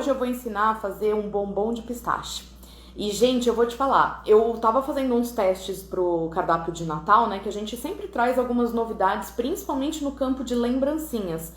hoje eu vou ensinar a fazer um bombom de pistache. E, gente, eu vou te falar, eu tava fazendo uns testes pro cardápio de Natal, né, que a gente sempre traz algumas novidades, principalmente no campo de lembrancinhas,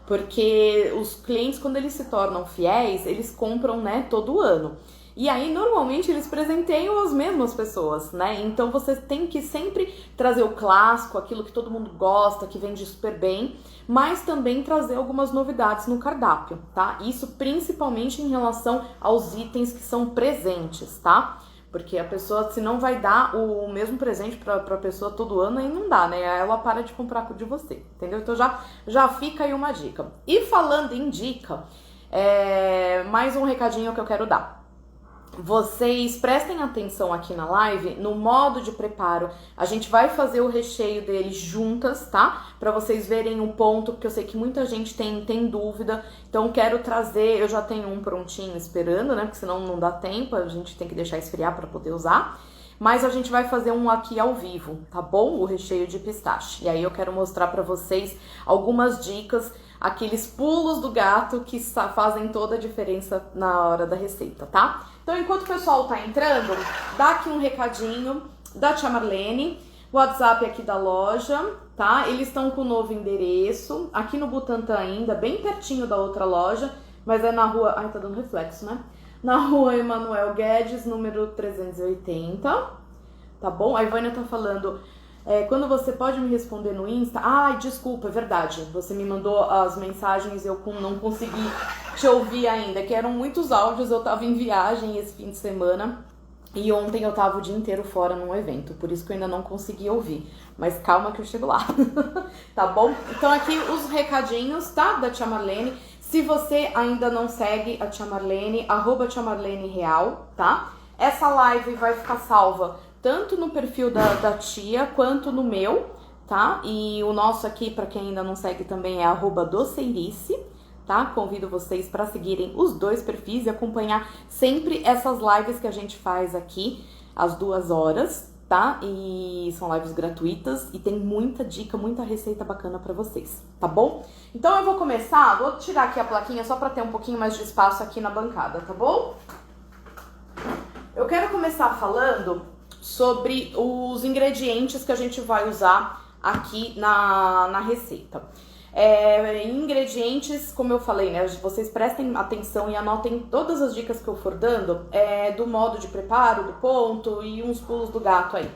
porque os clientes, quando eles se tornam fiéis, eles compram, né, todo ano. E aí, normalmente, eles presenteiam as mesmas pessoas, né? Então, você tem que sempre trazer o clássico, aquilo que todo mundo gosta, que vende super bem, mas também trazer algumas novidades no cardápio, tá? Isso principalmente em relação aos itens que são presentes, tá? Porque a pessoa, se não vai dar o mesmo presente pra pessoa todo ano, aí não dá, né? Aí ela para de comprar de você, entendeu? Então, já fica aí uma dica. E falando em dica, mais um recadinho que eu quero dar. Vocês prestem atenção aqui na live no modo de preparo. A gente vai fazer o recheio deles juntas, tá? Pra vocês verem o ponto, porque eu sei que muita gente tem dúvida. Então quero trazer, eu já tenho um prontinho esperando, né? Porque senão não dá tempo, a gente tem que deixar esfriar pra poder usar. Mas a gente vai fazer um aqui ao vivo, tá bom? O recheio de pistache. E aí eu quero mostrar pra vocês algumas dicas, aqueles pulos do gato que fazem toda a diferença na hora da receita, tá? Então, enquanto o pessoal tá entrando, dá aqui um recadinho da Tia Marlene, WhatsApp aqui da loja, tá? Eles estão com o novo endereço, aqui no Butantã ainda, bem pertinho da outra loja, mas é na rua... Ai, tá dando reflexo, né? Na rua Emanuel Guedes, número 380, tá bom? A Ivânia tá falando... quando você pode me responder no Insta... Ai, desculpa, é verdade. Você me mandou as mensagens e eu não consegui te ouvir ainda. Que eram muitos áudios, eu tava em viagem esse fim de semana. E ontem eu tava o dia inteiro fora num evento. Por isso que eu ainda não consegui ouvir. Mas calma que eu chego lá. Tá bom? Então aqui os recadinhos, tá? Da Tia Marlene. Se você ainda não segue a Tia Marlene, @TiaMarleneReal, tá? Essa live vai ficar salva tanto no perfil da tia, quanto no meu, tá? E o nosso aqui, pra quem ainda não segue também, é @doceirice, tá? Convido vocês para seguirem os dois perfis e acompanhar sempre essas lives que a gente faz aqui, às 2 horas, tá? E são lives gratuitas e tem muita dica, muita receita bacana pra vocês, tá bom? Então eu vou começar, vou tirar aqui a plaquinha só pra ter um pouquinho mais de espaço aqui na bancada, tá bom? Eu quero começar falando sobre os ingredientes que a gente vai usar aqui na receita. Ingredientes, como eu falei, né? Vocês prestem atenção e anotem todas as dicas que eu for dando, do modo de preparo, do ponto e uns pulos do gato aí.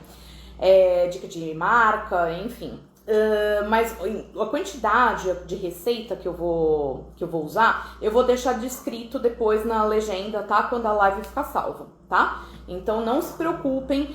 Dica de marca, enfim. Mas a quantidade de receita que eu vou usar, eu vou deixar descrito depois na legenda, tá? Quando a live ficar salva, tá? Então não se preocupem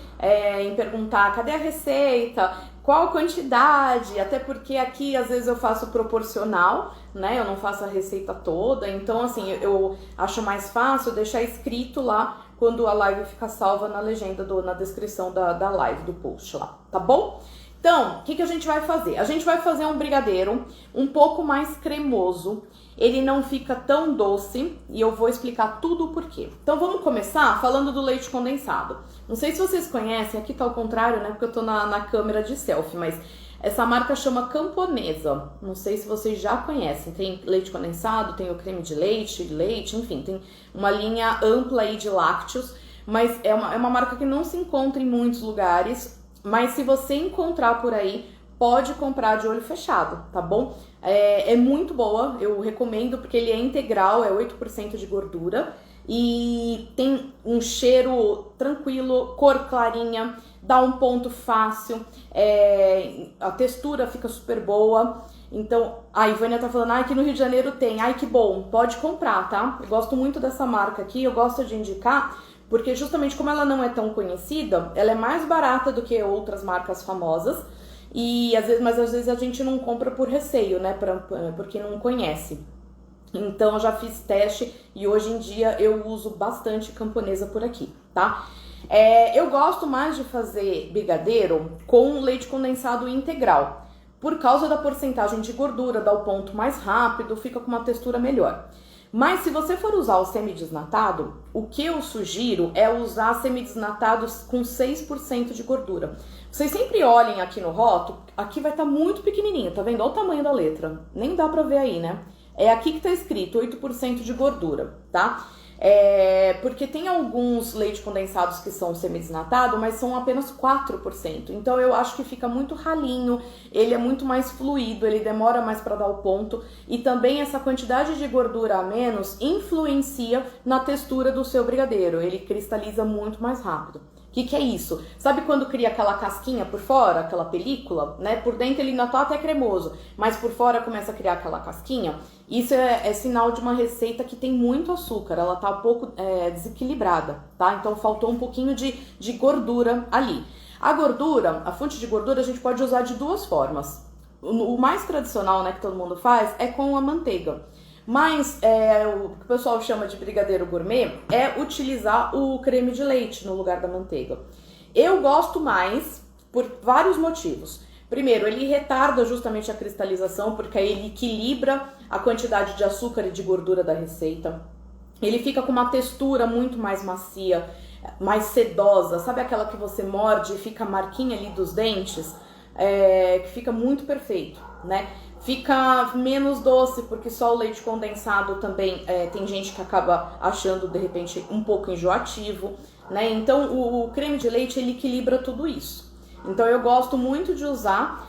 em perguntar cadê a receita, qual quantidade, até porque aqui às vezes eu faço proporcional, né? Eu não faço a receita toda, então assim, eu acho mais fácil deixar escrito lá quando a live ficar salva na legenda, na descrição da live, do post lá, tá bom? Então, o que a gente vai fazer? A gente vai fazer um brigadeiro um pouco mais cremoso, ele não fica tão doce e eu vou explicar tudo o porquê. Então vamos começar falando do leite condensado. Não sei se vocês conhecem, aqui tá ao contrário, né, porque eu tô na câmera de selfie, mas essa marca chama Camponesa. Não sei se vocês já conhecem, tem leite condensado, tem o creme de leite, enfim, tem uma linha ampla aí de lácteos, mas é uma marca que não se encontra em muitos lugares. Mas se você encontrar por aí, pode comprar de olho fechado, tá bom? É muito boa, eu recomendo porque ele é integral, é 8% de gordura e tem um cheiro tranquilo, cor clarinha, dá um ponto fácil, a textura fica super boa. Então, a Ivânia tá falando, aqui no Rio de Janeiro tem, que bom, pode comprar, tá? Eu gosto muito dessa marca aqui, eu gosto de indicar, porque justamente como ela não é tão conhecida, ela é mais barata do que outras marcas famosas. E às vezes a gente não compra por receio, né? Porque não conhece. Então eu já fiz teste e hoje em dia eu uso bastante Camponesa por aqui, tá? Eu gosto mais de fazer brigadeiro com leite condensado integral. Por causa da porcentagem de gordura, dá o ponto mais rápido, fica com uma textura melhor. Mas se você for usar o semidesnatado, o que eu sugiro é usar semidesnatados com 6% de gordura. Vocês sempre olhem aqui no rótulo, aqui vai estar muito pequenininho, tá vendo? Olha o tamanho da letra, nem dá pra ver aí, né? É aqui que tá escrito 8% de gordura, tá? Porque tem alguns leite condensados que são semidesnatado, mas são apenas 4%. Então eu acho que fica muito ralinho, ele é muito mais fluido, ele demora mais para dar o ponto. E também essa quantidade de gordura a menos influencia na textura do seu brigadeiro. Ele cristaliza muito mais rápido. O que é isso? Sabe quando cria aquela casquinha por fora, aquela película, né? Por dentro ele ainda tá até cremoso, mas por fora começa a criar aquela casquinha. Isso é sinal de uma receita que tem muito açúcar, ela tá um pouco desequilibrada, tá? Então faltou um pouquinho de gordura ali. A gordura, a fonte de gordura a gente pode usar de duas formas. O mais tradicional, né, que todo mundo faz, é com a manteiga. Mas o que o pessoal chama de brigadeiro gourmet é utilizar o creme de leite no lugar da manteiga. Eu gosto mais por vários motivos. Primeiro, ele retarda justamente a cristalização, porque aí ele equilibra a quantidade de açúcar e de gordura da receita. Ele fica com uma textura muito mais macia, mais sedosa. Sabe aquela que você morde e fica a marquinha ali dos dentes? Que fica muito perfeito, né? Fica menos doce, porque só o leite condensado também tem gente que acaba achando, de repente, um pouco enjoativo, né? Então, o creme de leite, ele equilibra tudo isso. Então, eu gosto muito de usar,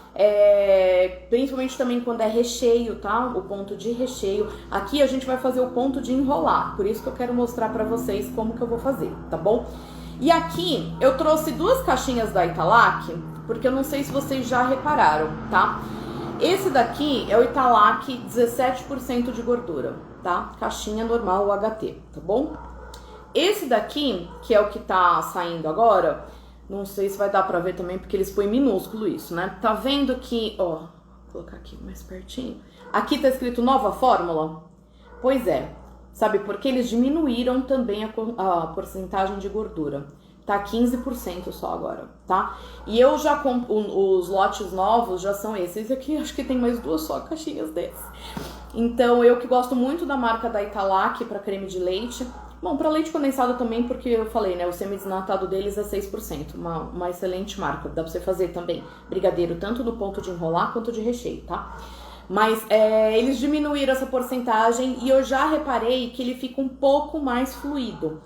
principalmente também quando é recheio, tá? O ponto de recheio. Aqui a gente vai fazer o ponto de enrolar, por isso que eu quero mostrar pra vocês como que eu vou fazer, tá bom? E aqui, eu trouxe duas caixinhas da Italac, porque eu não sei se vocês já repararam, tá? Esse daqui é o Italac 17% de gordura, tá? Caixinha normal, UHT, tá bom? Esse daqui, que é o que tá saindo agora, não sei se vai dar pra ver também, porque eles põem minúsculo isso, né? Tá vendo que, ó, vou colocar aqui mais pertinho. Aqui tá escrito nova fórmula? Pois é, sabe? Porque eles diminuíram também a porcentagem de gordura. Tá 15% só agora, tá? E eu já os lotes novos já são esses. Esse aqui acho que tem mais duas só caixinhas desses. Então eu que gosto muito da marca da Italac para creme de leite. Bom, para leite condensado também, porque eu falei, né? O semidesnatado deles é 6%. Uma excelente marca. Dá pra você fazer também brigadeiro tanto no ponto de enrolar quanto de recheio, tá? Mas eles diminuíram essa porcentagem e eu já reparei que ele fica um pouco mais fluido.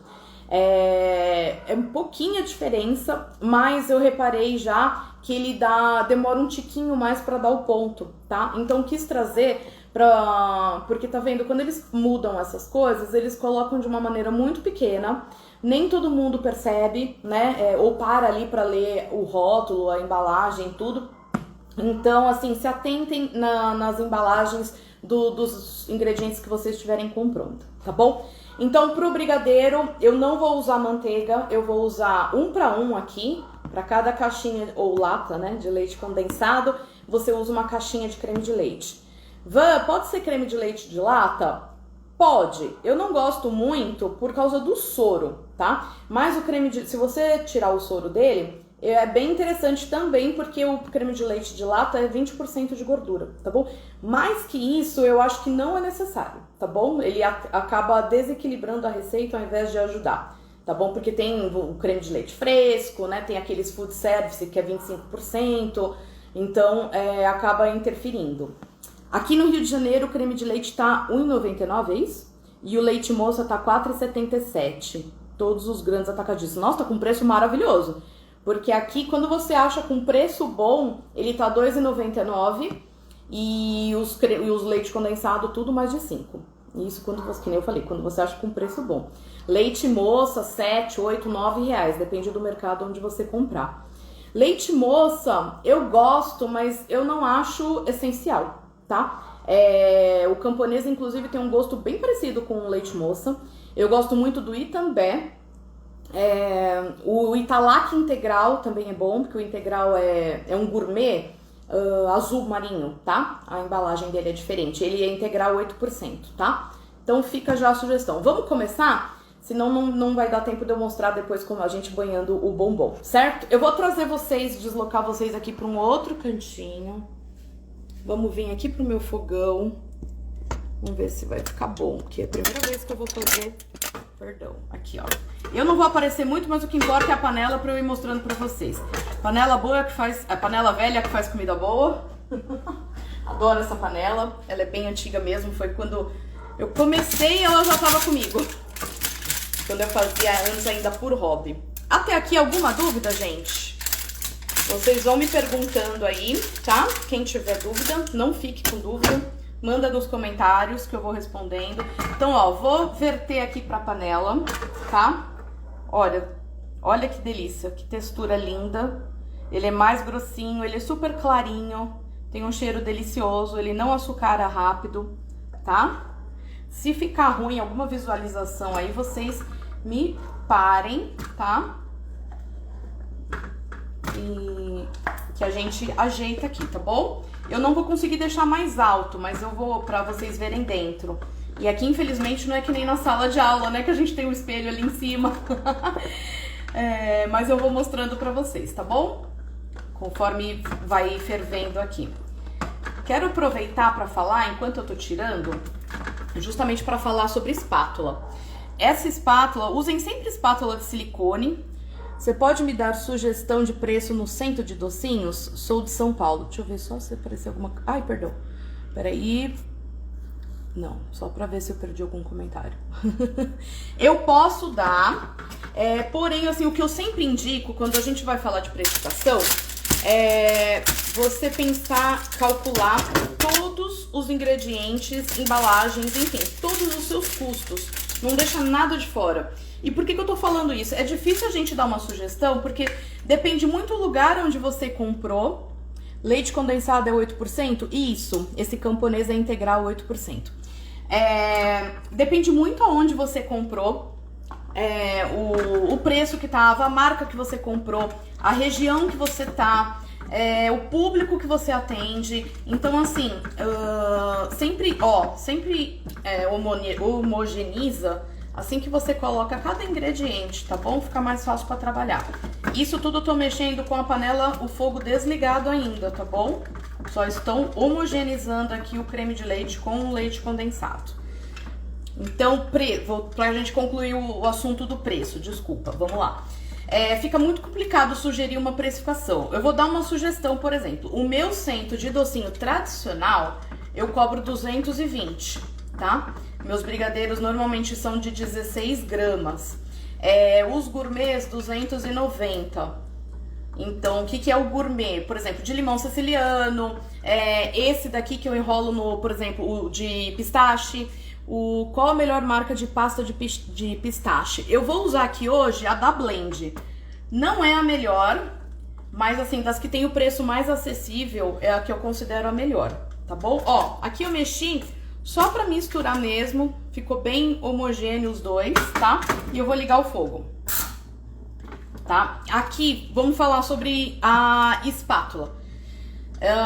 É um pouquinho a diferença, mas eu reparei já que ele demora um tiquinho mais para dar o ponto, tá? Então quis trazer porque tá vendo, quando eles mudam essas coisas, eles colocam de uma maneira muito pequena, nem todo mundo percebe, né? Ou para ali para ler o rótulo, a embalagem, tudo. Então, assim, se atentem nas embalagens dos ingredientes que vocês estiverem comprando, tá bom? Então, pro brigadeiro, eu não vou usar manteiga, eu vou usar 1 para 1 aqui, para cada caixinha ou lata, né, de leite condensado, você usa uma caixinha de creme de leite. Pode ser creme de leite de lata? Pode. Eu não gosto muito por causa do soro, tá? Mas se você tirar o soro dele, é bem interessante também, porque o creme de leite de lata é 20% de gordura, tá bom? Mais que isso, eu acho que não é necessário, tá bom? Ele acaba desequilibrando a receita ao invés de ajudar, tá bom? Porque tem o creme de leite fresco, né? Tem aqueles food service que é 25%, então acaba interferindo. Aqui no Rio de Janeiro, o creme de leite tá R$1,99, é isso? E o leite moça tá R$4,77. Todos os grandes atacadistas. Nossa, tá com preço maravilhoso. Porque aqui, quando você acha com preço bom, ele tá R$2,99 e os leite condensado tudo mais de 5. Isso quando você, que nem eu falei, quando você acha com preço bom. Leite moça, 7, 8, 9 reais, depende do mercado onde você comprar. Leite moça, eu gosto, mas eu não acho essencial, tá? O camponês, inclusive, tem um gosto bem parecido com o leite moça. Eu gosto muito do Itambé. O Italac integral também é bom, porque o integral é um gourmet azul marinho, tá? A embalagem dele é diferente, ele é integral 8%, tá? Então fica já a sugestão. Vamos começar? Senão não vai dar tempo de eu mostrar depois como a gente banhando o bombom, certo? Eu vou trazer vocês, deslocar vocês aqui para um outro cantinho. Vamos vir aqui pro meu fogão. Vamos ver se vai ficar bom, porque é a primeira vez que eu vou fazer. Perdão, aqui ó. Eu não vou aparecer muito, mas o que importa é a panela pra eu ir mostrando pra vocês. Panela boa que faz. A panela velha que faz comida boa. Adoro essa panela, ela é bem antiga mesmo, foi quando eu comecei, ela já tava comigo. Quando eu fazia antes ainda por hobby. Até aqui alguma dúvida, gente? Vocês vão me perguntando aí, tá? Quem tiver dúvida, não fique com dúvida, manda nos comentários que eu vou respondendo. Então, ó, vou verter aqui pra panela, tá? Olha que delícia, que textura linda. Ele é mais grossinho, ele é super clarinho, tem um cheiro delicioso, ele não açucara rápido, tá? Se ficar ruim alguma visualização aí, vocês me parem, tá? E que a gente ajeita aqui, tá bom? Eu não vou conseguir deixar mais alto, mas eu vou pra vocês verem dentro. E aqui, infelizmente, não é que nem na sala de aula, né? Que a gente tem um espelho ali em cima. Mas eu vou mostrando pra vocês, tá bom? Conforme vai fervendo aqui. Quero aproveitar pra falar, enquanto eu tô tirando, justamente pra falar sobre espátula. Essa espátula, usem sempre espátula de silicone. Você pode me dar sugestão de preço no Centro de Docinhos? Sou de São Paulo. Deixa eu ver só se apareceu alguma... Ai, perdão. Peraí. Não, só pra ver se eu perdi algum comentário. Eu posso dar, porém, assim, o que eu sempre indico quando a gente vai falar de precificação é você pensar, calcular todos os ingredientes, embalagens, enfim, todos os seus custos. Não deixa nada de fora. E por que eu tô falando isso? É difícil a gente dar uma sugestão, porque depende muito do lugar onde você comprou. Leite condensado é 8%? Isso, esse camponês é integral 8%. Depende muito aonde você comprou, o preço que tava, a marca que você comprou, a região que você tá, o público que você atende. Então, assim, sempre homogeneiza assim que você coloca cada ingrediente, tá bom? Fica mais fácil para trabalhar. Isso tudo eu tô mexendo com a panela, o fogo desligado ainda, tá bom? Só estão homogeneizando aqui o creme de leite com o leite condensado. Então, pra gente concluir o assunto do preço, desculpa, vamos lá. Fica muito complicado sugerir uma precificação. Eu vou dar uma sugestão, por exemplo. O meu centro de docinho tradicional, eu cobro 220, tá? Meus brigadeiros normalmente são de 16 gramas. Os gourmets, 290. Então, o que é o gourmet? Por exemplo, de limão siciliano, esse daqui que eu enrolo no, por exemplo, o de pistache. Qual a melhor marca de pasta de pistache? Eu vou usar aqui hoje a da Blend. Não é a melhor, mas assim, das que tem o preço mais acessível, é a que eu considero a melhor, tá bom? Ó, aqui eu mexi só pra misturar mesmo, ficou bem homogêneo os dois, tá? E eu vou ligar o fogo, tá? Aqui, vamos falar sobre a espátula.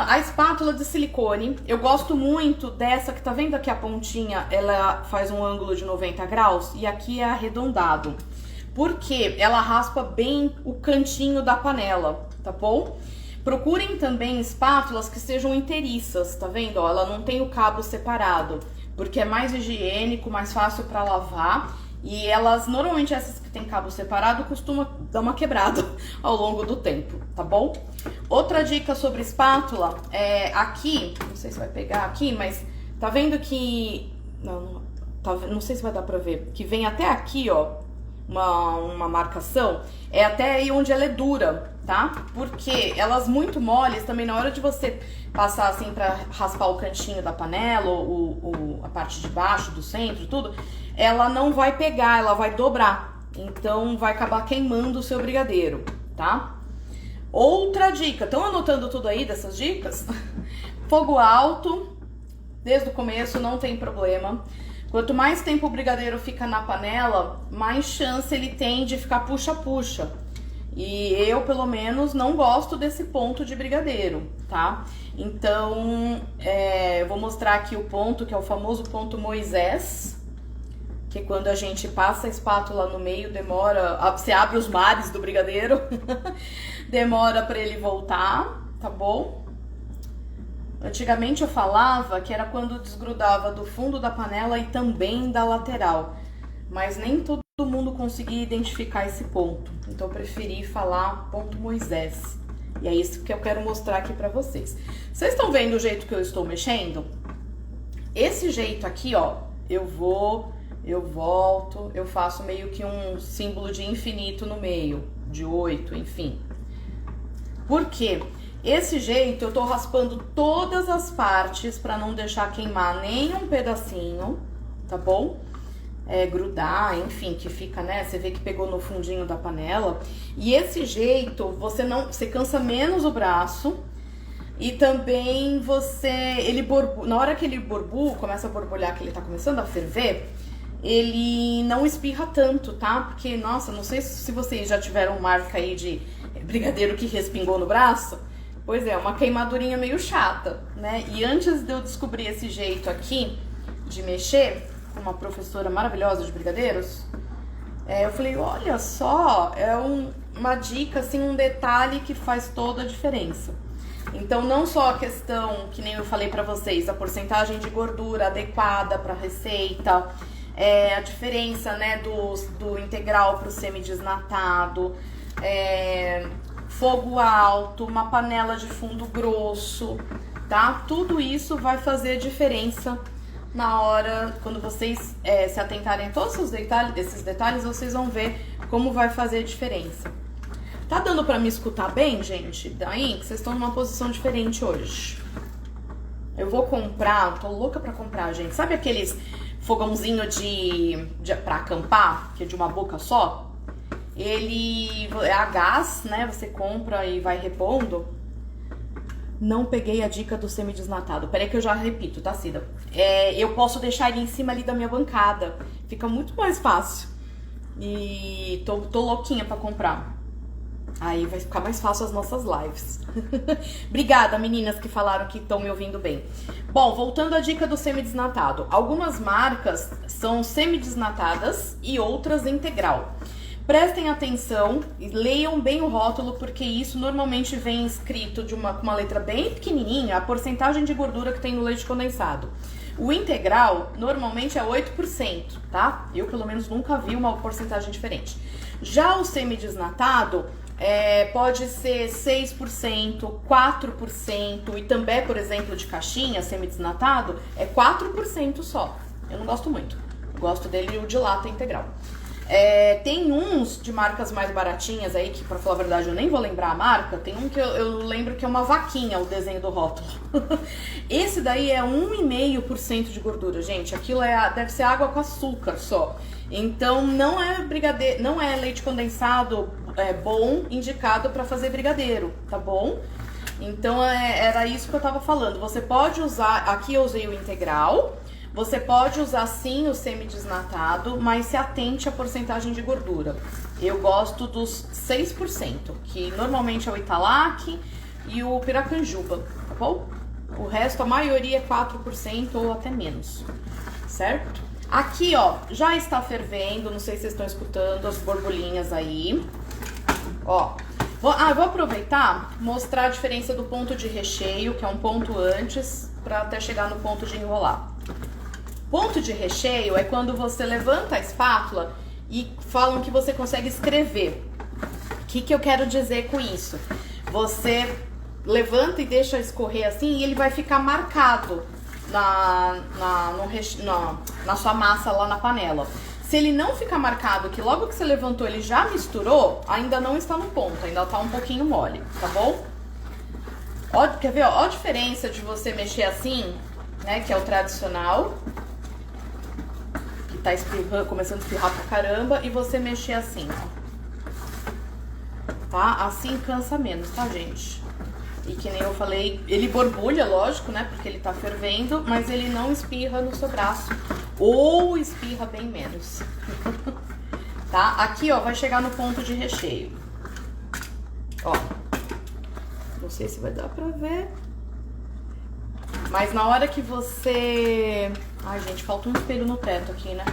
A espátula de silicone, eu gosto muito dessa que tá vendo aqui a pontinha, ela faz um ângulo de 90 graus e aqui é arredondado. Porque ela raspa bem o cantinho da panela, tá bom? Procurem também espátulas que sejam inteiriças, tá vendo? Ó, ela não tem o cabo separado, porque é mais higiênico, mais fácil para lavar. E elas, normalmente essas que tem cabo separado, costumam dar uma quebrada ao longo do tempo, tá bom? Outra dica sobre espátula, aqui, não sei se vai pegar aqui, mas tá vendo que... Não sei se vai dar pra ver, que vem até aqui, ó, uma marcação, é até aí onde ela é dura, tá? Porque elas muito moles, também na hora de você passar assim pra raspar o cantinho da panela, a parte de baixo, do centro, tudo, ela não vai pegar, ela vai dobrar. Então vai acabar queimando o seu brigadeiro, tá? Outra dica, estão anotando tudo aí dessas dicas? Fogo alto, desde o começo, não tem problema. Quanto mais tempo o brigadeiro fica na panela, mais chance ele tem de ficar puxa-puxa. E eu, pelo menos, não gosto desse ponto de brigadeiro, tá? Então, eu vou mostrar aqui o ponto, que é o famoso ponto Moisés, que quando a gente passa a espátula no meio, demora... Você abre os mares do brigadeiro, demora pra ele voltar, tá bom? Antigamente eu falava que era quando desgrudava do fundo da panela e também da lateral, mas nem todo mundo conseguia identificar esse ponto, então eu preferi falar ponto Moisés, E é isso que eu quero mostrar aqui pra vocês. Vocês estão vendo o jeito que eu estou mexendo? Esse jeito aqui, ó, eu vou, eu volto, eu faço meio que um símbolo de infinito no meio, de 8, enfim. Por quê? Esse jeito eu tô raspando todas as partes pra não deixar queimar nenhum pedacinho, tá bom? Grudar, enfim, que fica, né? Você vê que pegou no fundinho da panela. E esse jeito, você cansa menos o braço e também na hora que ele começa a borbulhar, que ele tá começando a ferver, ele não espirra tanto, tá? Porque, nossa, não sei se vocês já tiveram marca aí de brigadeiro que respingou no braço. Pois é, uma queimadurinha meio chata, né? E antes de eu descobrir esse jeito aqui de mexer, com uma professora maravilhosa de brigadeiros, eu falei, olha só, uma dica, assim, um detalhe que faz toda a diferença. Então, não só a questão, que nem eu falei pra vocês, a porcentagem de gordura adequada pra receita, a diferença, né, do integral pro semidesnatado, fogo alto, uma panela de fundo grosso, tá? Tudo isso vai fazer diferença na hora, quando vocês se atentarem a todos esses detalhes, vocês vão ver como vai fazer diferença. Tá dando pra me escutar bem, gente? Daí que vocês estão numa posição diferente hoje. Eu vou comprar, tô louca pra comprar, gente. Sabe aqueles fogãozinho pra acampar, que é de uma boca só? Ele é a gás, né? Você compra e vai repondo. Não peguei a dica do semidesnatado. Peraí que eu já repito, tá, Cida? Eu posso deixar ele em cima ali da minha bancada. Fica muito mais fácil. E tô louquinha pra comprar. Aí vai ficar mais fácil as nossas lives. Obrigada, meninas que falaram que estão me ouvindo bem. Bom, voltando à dica do semidesnatado. Algumas marcas são semidesnatadas e outras integral. Prestem atenção e leiam bem o rótulo, porque isso normalmente vem escrito com uma letra bem pequenininha, a porcentagem de gordura que tem no leite condensado. O integral normalmente é 8%, tá? Eu, pelo menos, nunca vi uma porcentagem diferente. Já o semidesnatado pode ser 6%, 4%, e também, por exemplo, de caixinha, semidesnatado, é 4% só. Eu não gosto muito. Gosto dele o de lata integral. Tem uns de marcas mais baratinhas aí, que pra falar a verdade eu nem vou lembrar a marca. Tem um que eu lembro que é uma vaquinha, o desenho do rótulo. Esse daí é 1,5% de gordura, gente. Aquilo deve ser água com açúcar só. Então não é brigadeiro, não é leite condensado bom, indicado pra fazer brigadeiro, tá bom? Então era isso que eu tava falando. Você pode usar, aqui eu usei o integral. Você pode usar sim o semidesnatado, mas se atente à porcentagem de gordura. Eu gosto dos 6%, que normalmente é o Italac e o Piracanjuba, tá bom? O resto, a maioria é 4% ou até menos, certo? Aqui, ó, já está fervendo, não sei se vocês estão escutando as borbulhinhas aí. Ó, eu vou aproveitar e mostrar a diferença do ponto de recheio, que é um ponto antes, para até chegar no ponto de enrolar. Ponto de recheio é quando você levanta a espátula e falam que você consegue escrever. O que eu quero dizer com isso? Você levanta e deixa escorrer assim e ele vai ficar marcado na sua massa lá na panela. Se ele não ficar marcado, que logo que você levantou ele já misturou, ainda não está no ponto, ainda está um pouquinho mole, tá bom? Ó, quer ver, ó a diferença de você mexer assim, né, que é o tradicional, tá começando a espirrar pra caramba, e você mexer assim, ó. Tá? Assim cansa menos, tá, gente? E que nem eu falei, ele borbulha, lógico, né? Porque ele tá fervendo, mas ele não espirra no seu braço. Ou espirra bem menos. Tá? Aqui, ó, vai chegar no ponto de recheio. Ó. Não sei se vai dar pra ver. Mas na hora que você... Ai, gente, falta um espelho no teto aqui, né?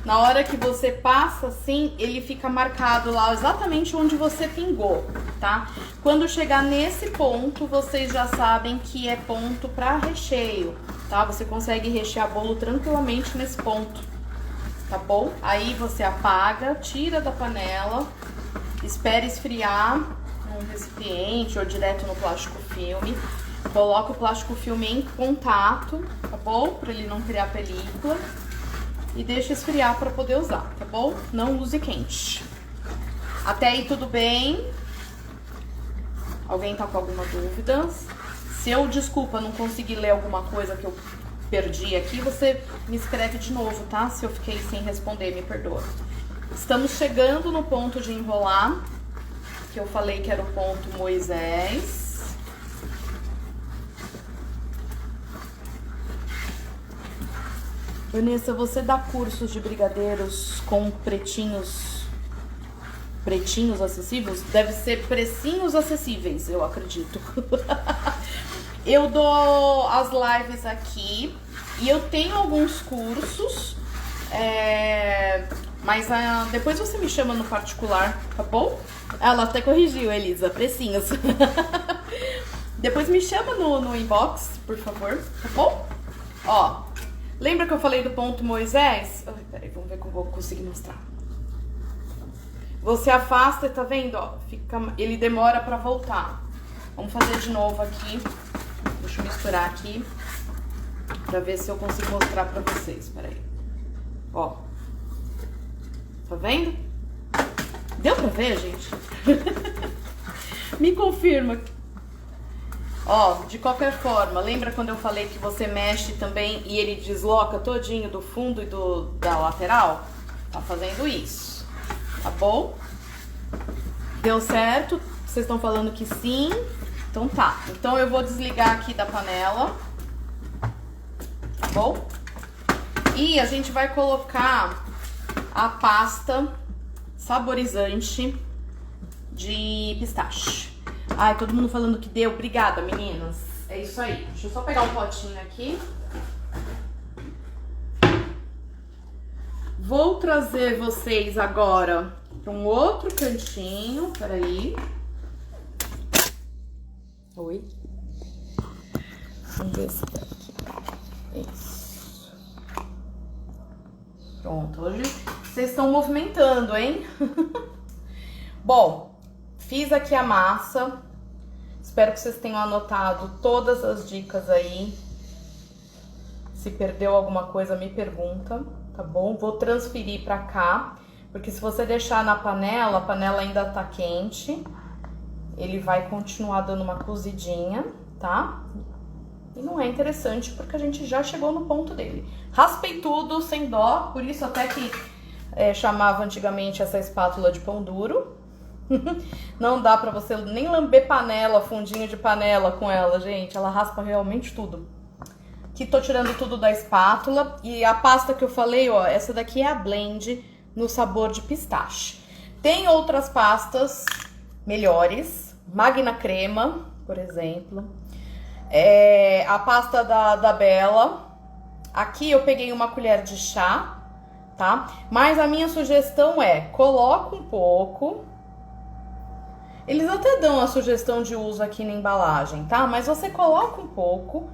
Na hora que você passa assim, ele fica marcado lá exatamente onde você pingou, tá? Quando chegar nesse ponto, vocês já sabem que é ponto para recheio, tá? Você consegue rechear bolo tranquilamente nesse ponto, tá bom? Aí você apaga, tira da panela, espera esfriar num recipiente ou direto no plástico filme. Coloca o plástico filme em contato, tá bom? Pra ele não criar película. E deixa esfriar pra poder usar, tá bom? Não use quente. Até aí tudo bem? Alguém tá com alguma dúvida? Se eu, desculpa, não consegui ler alguma coisa que eu perdi aqui, você me escreve de novo, tá? Se eu fiquei sem responder, me perdoa. Estamos chegando no ponto de enrolar, que eu falei que era o ponto Moisés. Vanessa, você dá cursos de brigadeiros com pretinhos acessíveis? Deve ser precinhos acessíveis, eu acredito. Eu dou as lives aqui e eu tenho alguns cursos, mas depois você me chama no particular, tá bom? Ela até corrigiu, Elisa, precinhos. Depois me chama no inbox, por favor, tá bom? Ó, lembra que eu falei do ponto Moisés? Ai, peraí, vamos ver como eu vou conseguir mostrar. Você afasta e tá vendo, ó, ele demora pra voltar. Vamos fazer de novo aqui. Deixa eu misturar aqui pra ver se eu consigo mostrar pra vocês. Peraí. Ó. Tá vendo? Deu pra ver, gente? Me confirma. Ó, de qualquer forma, lembra quando eu falei que você mexe também e ele desloca todinho do fundo e da lateral? Tá fazendo isso, tá bom? Deu certo? Vocês estão falando que sim? Então tá. Então eu vou desligar aqui da panela, tá bom? E a gente vai colocar a pasta saborizante de pistache. Ai, todo mundo falando que deu. Obrigada, meninas. É isso aí. Deixa eu só pegar um potinho aqui. Vou trazer vocês agora para um outro cantinho. Peraí. Oi. Vamos ver se tá aqui. Isso. Pronto. Hoje vocês estão movimentando, hein? Bom, fiz aqui a massa. Espero que vocês tenham anotado todas as dicas aí. Se perdeu alguma coisa, me pergunta, tá bom? Vou transferir pra cá, porque se você deixar na panela, a panela ainda tá quente. Ele vai continuar dando uma cozidinha, tá? E não é interessante, porque a gente já chegou no ponto dele. Raspei tudo sem dó, por isso até que chamava antigamente essa espátula de pão duro. Não dá pra você nem lamber panela, fundinho de panela com ela, gente. Ela raspa realmente tudo. Aqui tô tirando tudo da espátula. E a pasta que eu falei, ó, essa daqui é a blend no sabor de pistache. Tem outras pastas melhores. Magna Crema, por exemplo. A pasta da Bella. Aqui eu peguei uma colher de chá, tá? Mas a minha sugestão é, coloca um pouco. Eles até dão a sugestão de uso aqui na embalagem, tá? Mas você coloca um pouco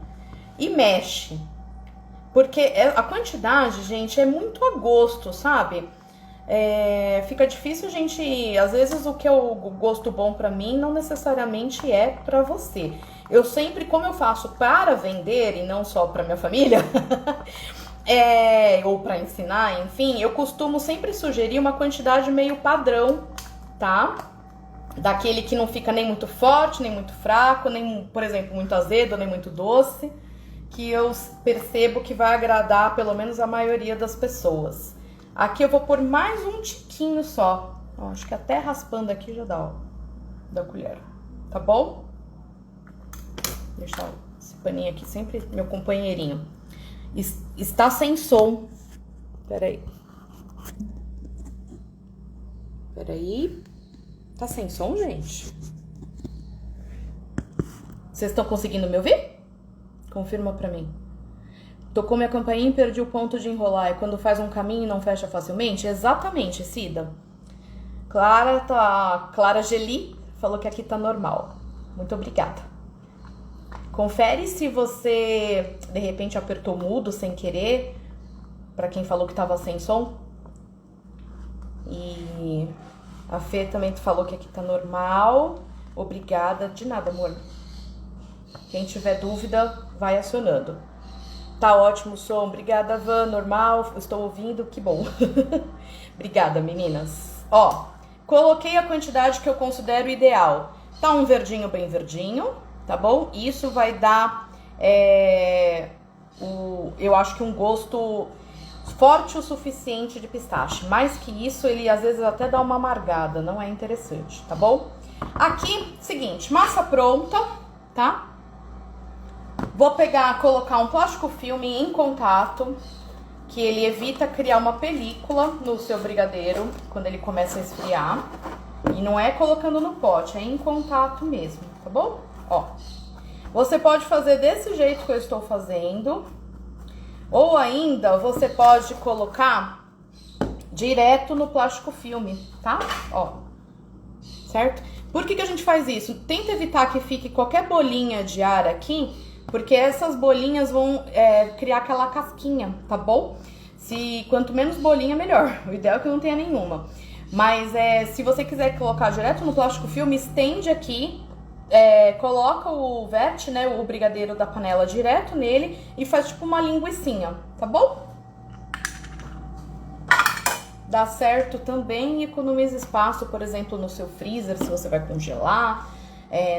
e mexe. Porque a quantidade, gente, é muito a gosto, sabe? Fica difícil, gente... Às vezes o que é o gosto bom pra mim não necessariamente é pra você. Eu sempre, como eu faço para vender e não só pra minha família... ou pra ensinar, enfim... Eu costumo sempre sugerir uma quantidade meio padrão, tá? Daquele que não fica nem muito forte, nem muito fraco, nem, por exemplo, muito azedo, nem muito doce, que eu percebo que vai agradar pelo menos a maioria das pessoas. Aqui eu vou pôr mais um tiquinho só. Ó, acho que até raspando aqui já dá, ó, da colher. Tá bom? Deixar esse paninho aqui sempre meu companheirinho. Está sem som. Peraí. Peraí. Tá sem som, gente? Vocês estão conseguindo me ouvir? Confirma pra mim. Tocou minha campainha e perdi o ponto de enrolar. É quando faz um caminho e não fecha facilmente? Exatamente, Cida. Clara Geli falou que aqui tá normal. Muito obrigada. Confere se você, de repente, apertou mudo sem querer. Pra quem falou que tava sem som. E... a Fê também falou que aqui tá normal. Obrigada. De nada, amor. Quem tiver dúvida, vai acionando. Tá ótimo o som. Obrigada, Van. Normal. Estou ouvindo. Que bom. Obrigada, meninas. Ó, coloquei a quantidade que eu considero ideal. Tá um verdinho bem verdinho, tá bom? Isso vai dar, eu acho que um gosto forte o suficiente de pistache. Mais que isso, ele às vezes até dá uma amargada. Não é interessante, tá bom? Aqui, seguinte, massa pronta, tá? Vou colocar um plástico filme em contato, que ele evita criar uma película no seu brigadeiro quando ele começa a esfriar. E não é colocando no pote, é em contato mesmo, tá bom? Ó, você pode fazer desse jeito que eu estou fazendo, ou ainda você pode colocar direto no plástico filme, tá? Ó, certo? Por que a gente faz isso? Tenta evitar que fique qualquer bolinha de ar aqui, porque essas bolinhas vão criar aquela casquinha, tá bom? Quanto menos bolinha, melhor. O ideal é que não tenha nenhuma. Mas se você quiser colocar direto no plástico filme, estende aqui, coloca verte, né, o brigadeiro da panela direto nele e faz tipo uma linguicinha, tá bom? Dá certo também e economiza espaço, por exemplo, no seu freezer, se você vai congelar,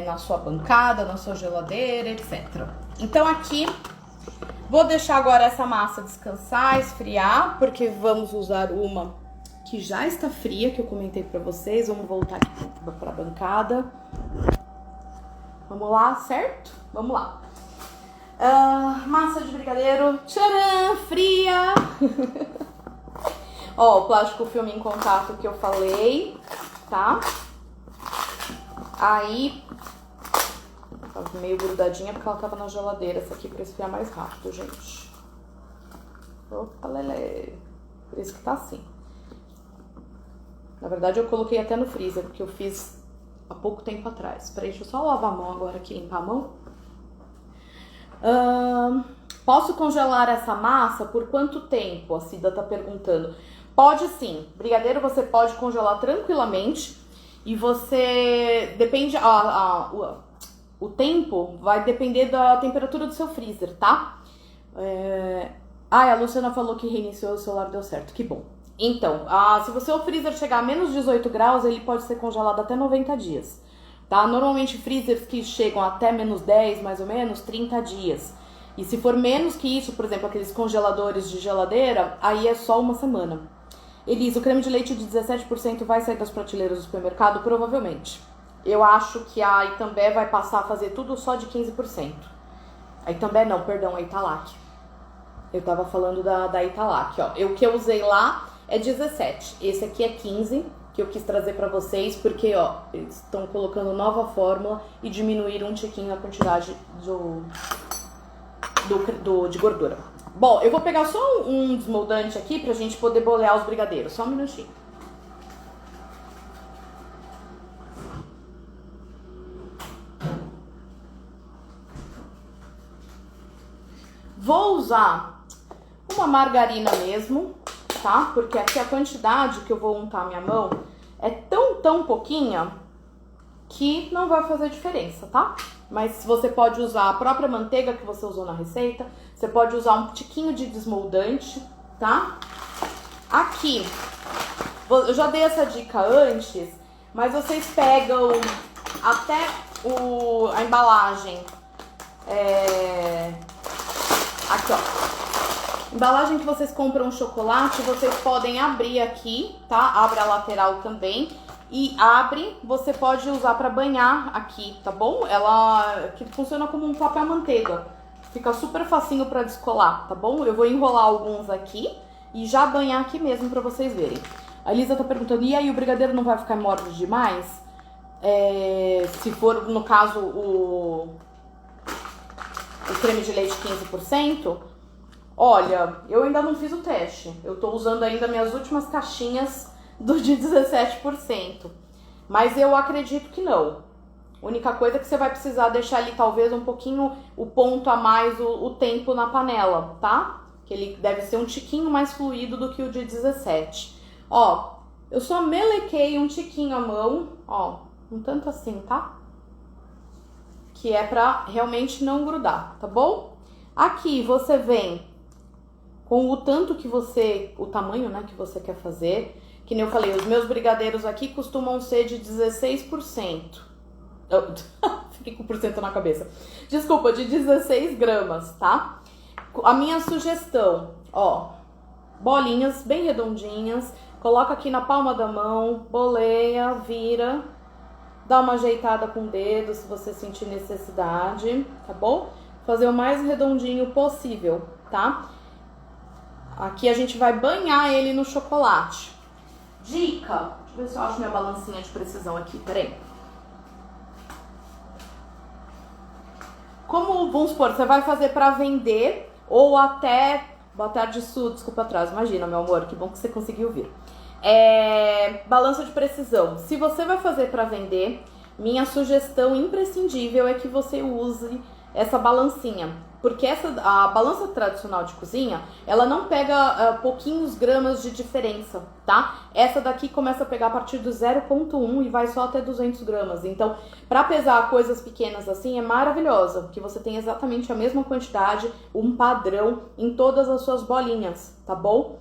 na sua bancada, na sua geladeira, etc. Então aqui, vou deixar agora essa massa descansar, esfriar, porque vamos usar uma que já está fria, que eu comentei pra vocês. Vamos voltar aqui pra bancada. Vamos lá, certo? Vamos lá. Massa de brigadeiro, tcharam, fria! Ó, o plástico filme em contato que eu falei, tá? Aí, tava meio grudadinha porque ela tava na geladeira. Essa aqui pra esfriar mais rápido, gente. Opa, lelé. Por isso que tá assim. Na verdade, eu coloquei até no freezer, porque eu fiz há pouco tempo atrás. Peraí, deixa eu só lavar a mão agora aqui, limpar a mão. Posso congelar essa massa por quanto tempo? A Cida tá perguntando. Pode sim. Brigadeiro você pode congelar tranquilamente. E você... Depende... o tempo vai depender da temperatura do seu freezer, tá? A Luciana falou que reiniciou o celular, deu certo. Que bom. Então, se o seu freezer chegar a menos 18 graus, ele pode ser congelado até 90 dias, tá? Normalmente, freezers que chegam até menos 10, mais ou menos, 30 dias. E se for menos que isso, por exemplo, aqueles congeladores de geladeira, aí é só uma semana. Elisa, o creme de leite de 17% vai sair das prateleiras do supermercado? Provavelmente. Eu acho que a Itambé vai passar a fazer tudo só de 15%. A Itambé não, perdão, a Italac. Eu tava falando da Italac, ó. O que eu usei lá é 17. Esse aqui é 15, que eu quis trazer pra vocês, porque, ó, eles estão colocando nova fórmula e diminuíram um tiquinho a quantidade de gordura. Bom, eu vou pegar só um desmoldante aqui pra gente poder bolear os brigadeiros. Só um minutinho. Vou usar uma margarina mesmo, tá? Porque aqui a quantidade que eu vou untar a minha mão é tão pouquinha que não vai fazer diferença, tá? Mas você pode usar a própria manteiga que você usou na receita, você pode usar um tiquinho de desmoldante, tá? Aqui, eu já dei essa dica antes, mas vocês pegam até a embalagem, aqui, ó. Embalagem que vocês compram um chocolate, vocês podem abrir aqui, tá? Abre a lateral também. E abre, você pode usar pra banhar aqui, tá bom? Ela que funciona como um papel manteiga. Fica super facinho pra descolar, tá bom? Eu vou enrolar alguns aqui e já banhar aqui mesmo pra vocês verem. A Elisa tá perguntando, e aí o brigadeiro não vai ficar mórbido demais? Se for, no caso, o creme de leite 15%, olha, eu ainda não fiz o teste. Eu tô usando ainda minhas últimas caixinhas do de 17%. Mas eu acredito que não. A única coisa é que você vai precisar deixar ali talvez um pouquinho o ponto a mais, o tempo na panela, tá? Que ele deve ser um tiquinho mais fluido do que o de 17. Ó, eu só melequei um tiquinho a mão, ó, um tanto assim, tá? que é pra realmente não grudar, tá bom? Aqui você vem com o tanto que você, o tamanho, né, que você quer fazer. Que nem eu falei, os meus brigadeiros aqui costumam ser de 16%. Fiquei com por cento na cabeça. Desculpa, de 16 gramas, tá? A minha sugestão, ó, bolinhas bem redondinhas, coloca aqui na palma da mão, boleia, vira, dá uma ajeitada com o dedo se você sentir necessidade, tá bom? Fazer o mais redondinho possível, tá? Aqui a gente vai banhar ele no chocolate. Dica, deixa eu ver se eu acho minha balancinha de precisão aqui, peraí. Como, vamos supor, você vai fazer pra vender ou até... Boa tarde, Su, desculpa atraso, imagina, meu amor, que bom que você conseguiu vir. Balança de precisão. Se você vai fazer pra vender, minha sugestão imprescindível é que você use essa balancinha. Porque a balança tradicional de cozinha, ela não pega pouquinhos gramas de diferença, tá? Essa daqui começa a pegar a partir do 0,1 e vai só até 200 gramas. Então, pra pesar coisas pequenas assim, é maravilhosa. Que você tem exatamente a mesma quantidade, um padrão em todas as suas bolinhas, tá bom?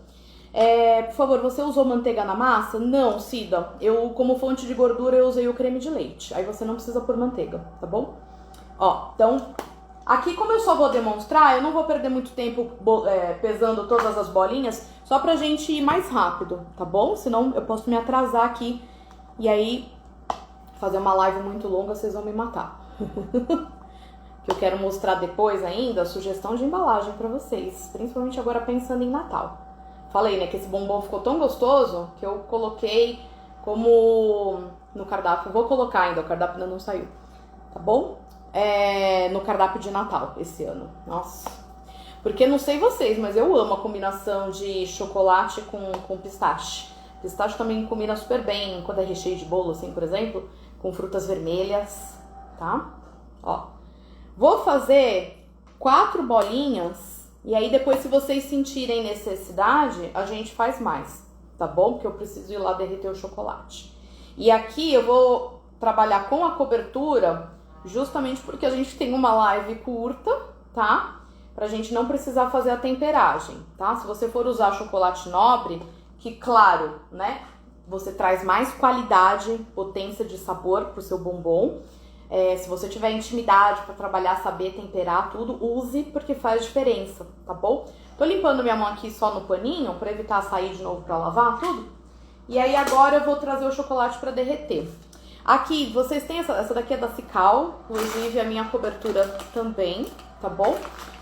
Por favor, você usou manteiga na massa? Não, Cida. Eu, como fonte de gordura, eu usei o creme de leite. Aí você não precisa pôr manteiga, tá bom? Ó, então... Aqui, como eu só vou demonstrar, eu não vou perder muito tempo pesando todas as bolinhas, só pra gente ir mais rápido, tá bom? Senão eu posso me atrasar aqui e aí fazer uma live muito longa, vocês vão me matar. Que eu quero mostrar depois ainda a sugestão de embalagem pra vocês, principalmente agora pensando em Natal. Falei, né, que esse bombom ficou tão gostoso que eu coloquei como no cardápio. Vou colocar ainda, o cardápio ainda não saiu, tá bom? No cardápio de Natal esse ano. Nossa. Porque não sei vocês, mas eu amo a combinação de chocolate com pistache. Pistache também combina super bem quando é recheio de bolo, assim, por exemplo, com frutas vermelhas, tá? Ó. Vou fazer 4 bolinhas e aí depois, se vocês sentirem necessidade, a gente faz mais, tá bom? Porque eu preciso ir lá derreter o chocolate. E aqui eu vou trabalhar com a cobertura justamente porque a gente tem uma live curta, tá? Pra gente não precisar fazer a temperagem, tá? Se você for usar chocolate nobre, que claro, né? Você traz mais qualidade, potência de sabor pro seu bombom. Se você tiver intimidade pra trabalhar, saber temperar tudo, use porque faz diferença, tá bom? Tô limpando minha mão aqui só no paninho pra evitar sair de novo pra lavar tudo. E aí agora eu vou trazer o chocolate pra derreter. Aqui, vocês têm essa daqui é da Cical, inclusive a minha cobertura também, tá bom?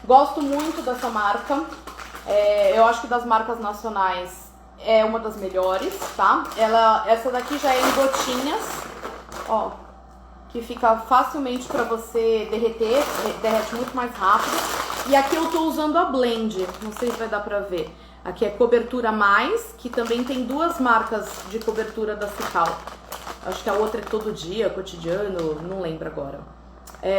Gosto muito dessa marca, eu acho que das marcas nacionais é uma das melhores, tá? Essa daqui já é em gotinhas, ó, que fica facilmente pra você derreter, derrete muito mais rápido. E aqui eu tô usando a Blend, não sei se vai dar pra ver. Aqui é Cobertura Mais, que também tem 2 marcas de cobertura da Cical. Acho que a outra é Todo Dia, Cotidiano, não lembro agora.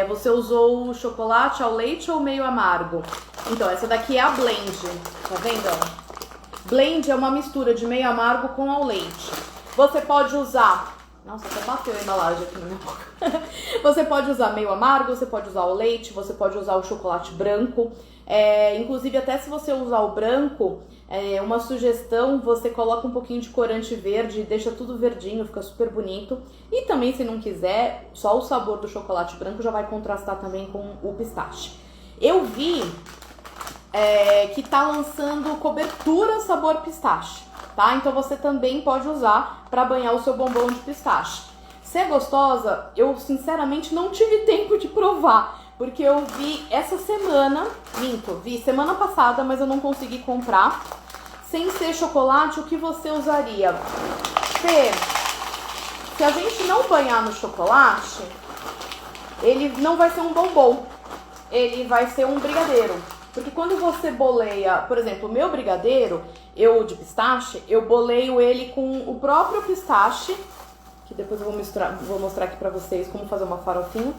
Você usou o chocolate ao leite ou meio amargo? Então, essa daqui é a Blend, tá vendo? Blend é uma mistura de meio amargo com ao leite. Você pode usar... Nossa, até bateu a embalagem aqui na minha boca. Você pode usar meio amargo, você pode usar o leite, você pode usar o chocolate branco. Inclusive, até se você usar o branco, uma sugestão, você coloca um pouquinho de corante verde, deixa tudo verdinho, fica super bonito. E também, se não quiser, só o sabor do chocolate branco já vai contrastar também com o pistache. Eu vi que tá lançando cobertura sabor pistache, tá? Então você também pode usar para banhar o seu bombom de pistache. Se é gostosa, eu sinceramente não tive tempo de provar, porque eu vi essa semana, vi semana passada, mas eu não consegui comprar. Sem ser chocolate, o que você usaria? Se a gente não banhar no chocolate, ele não vai ser um bombom, ele vai ser um brigadeiro. Porque quando você boleia, por exemplo, o meu brigadeiro, de pistache, eu boleio ele com o próprio pistache, que depois eu vou mostrar aqui pra vocês como fazer uma farofinha,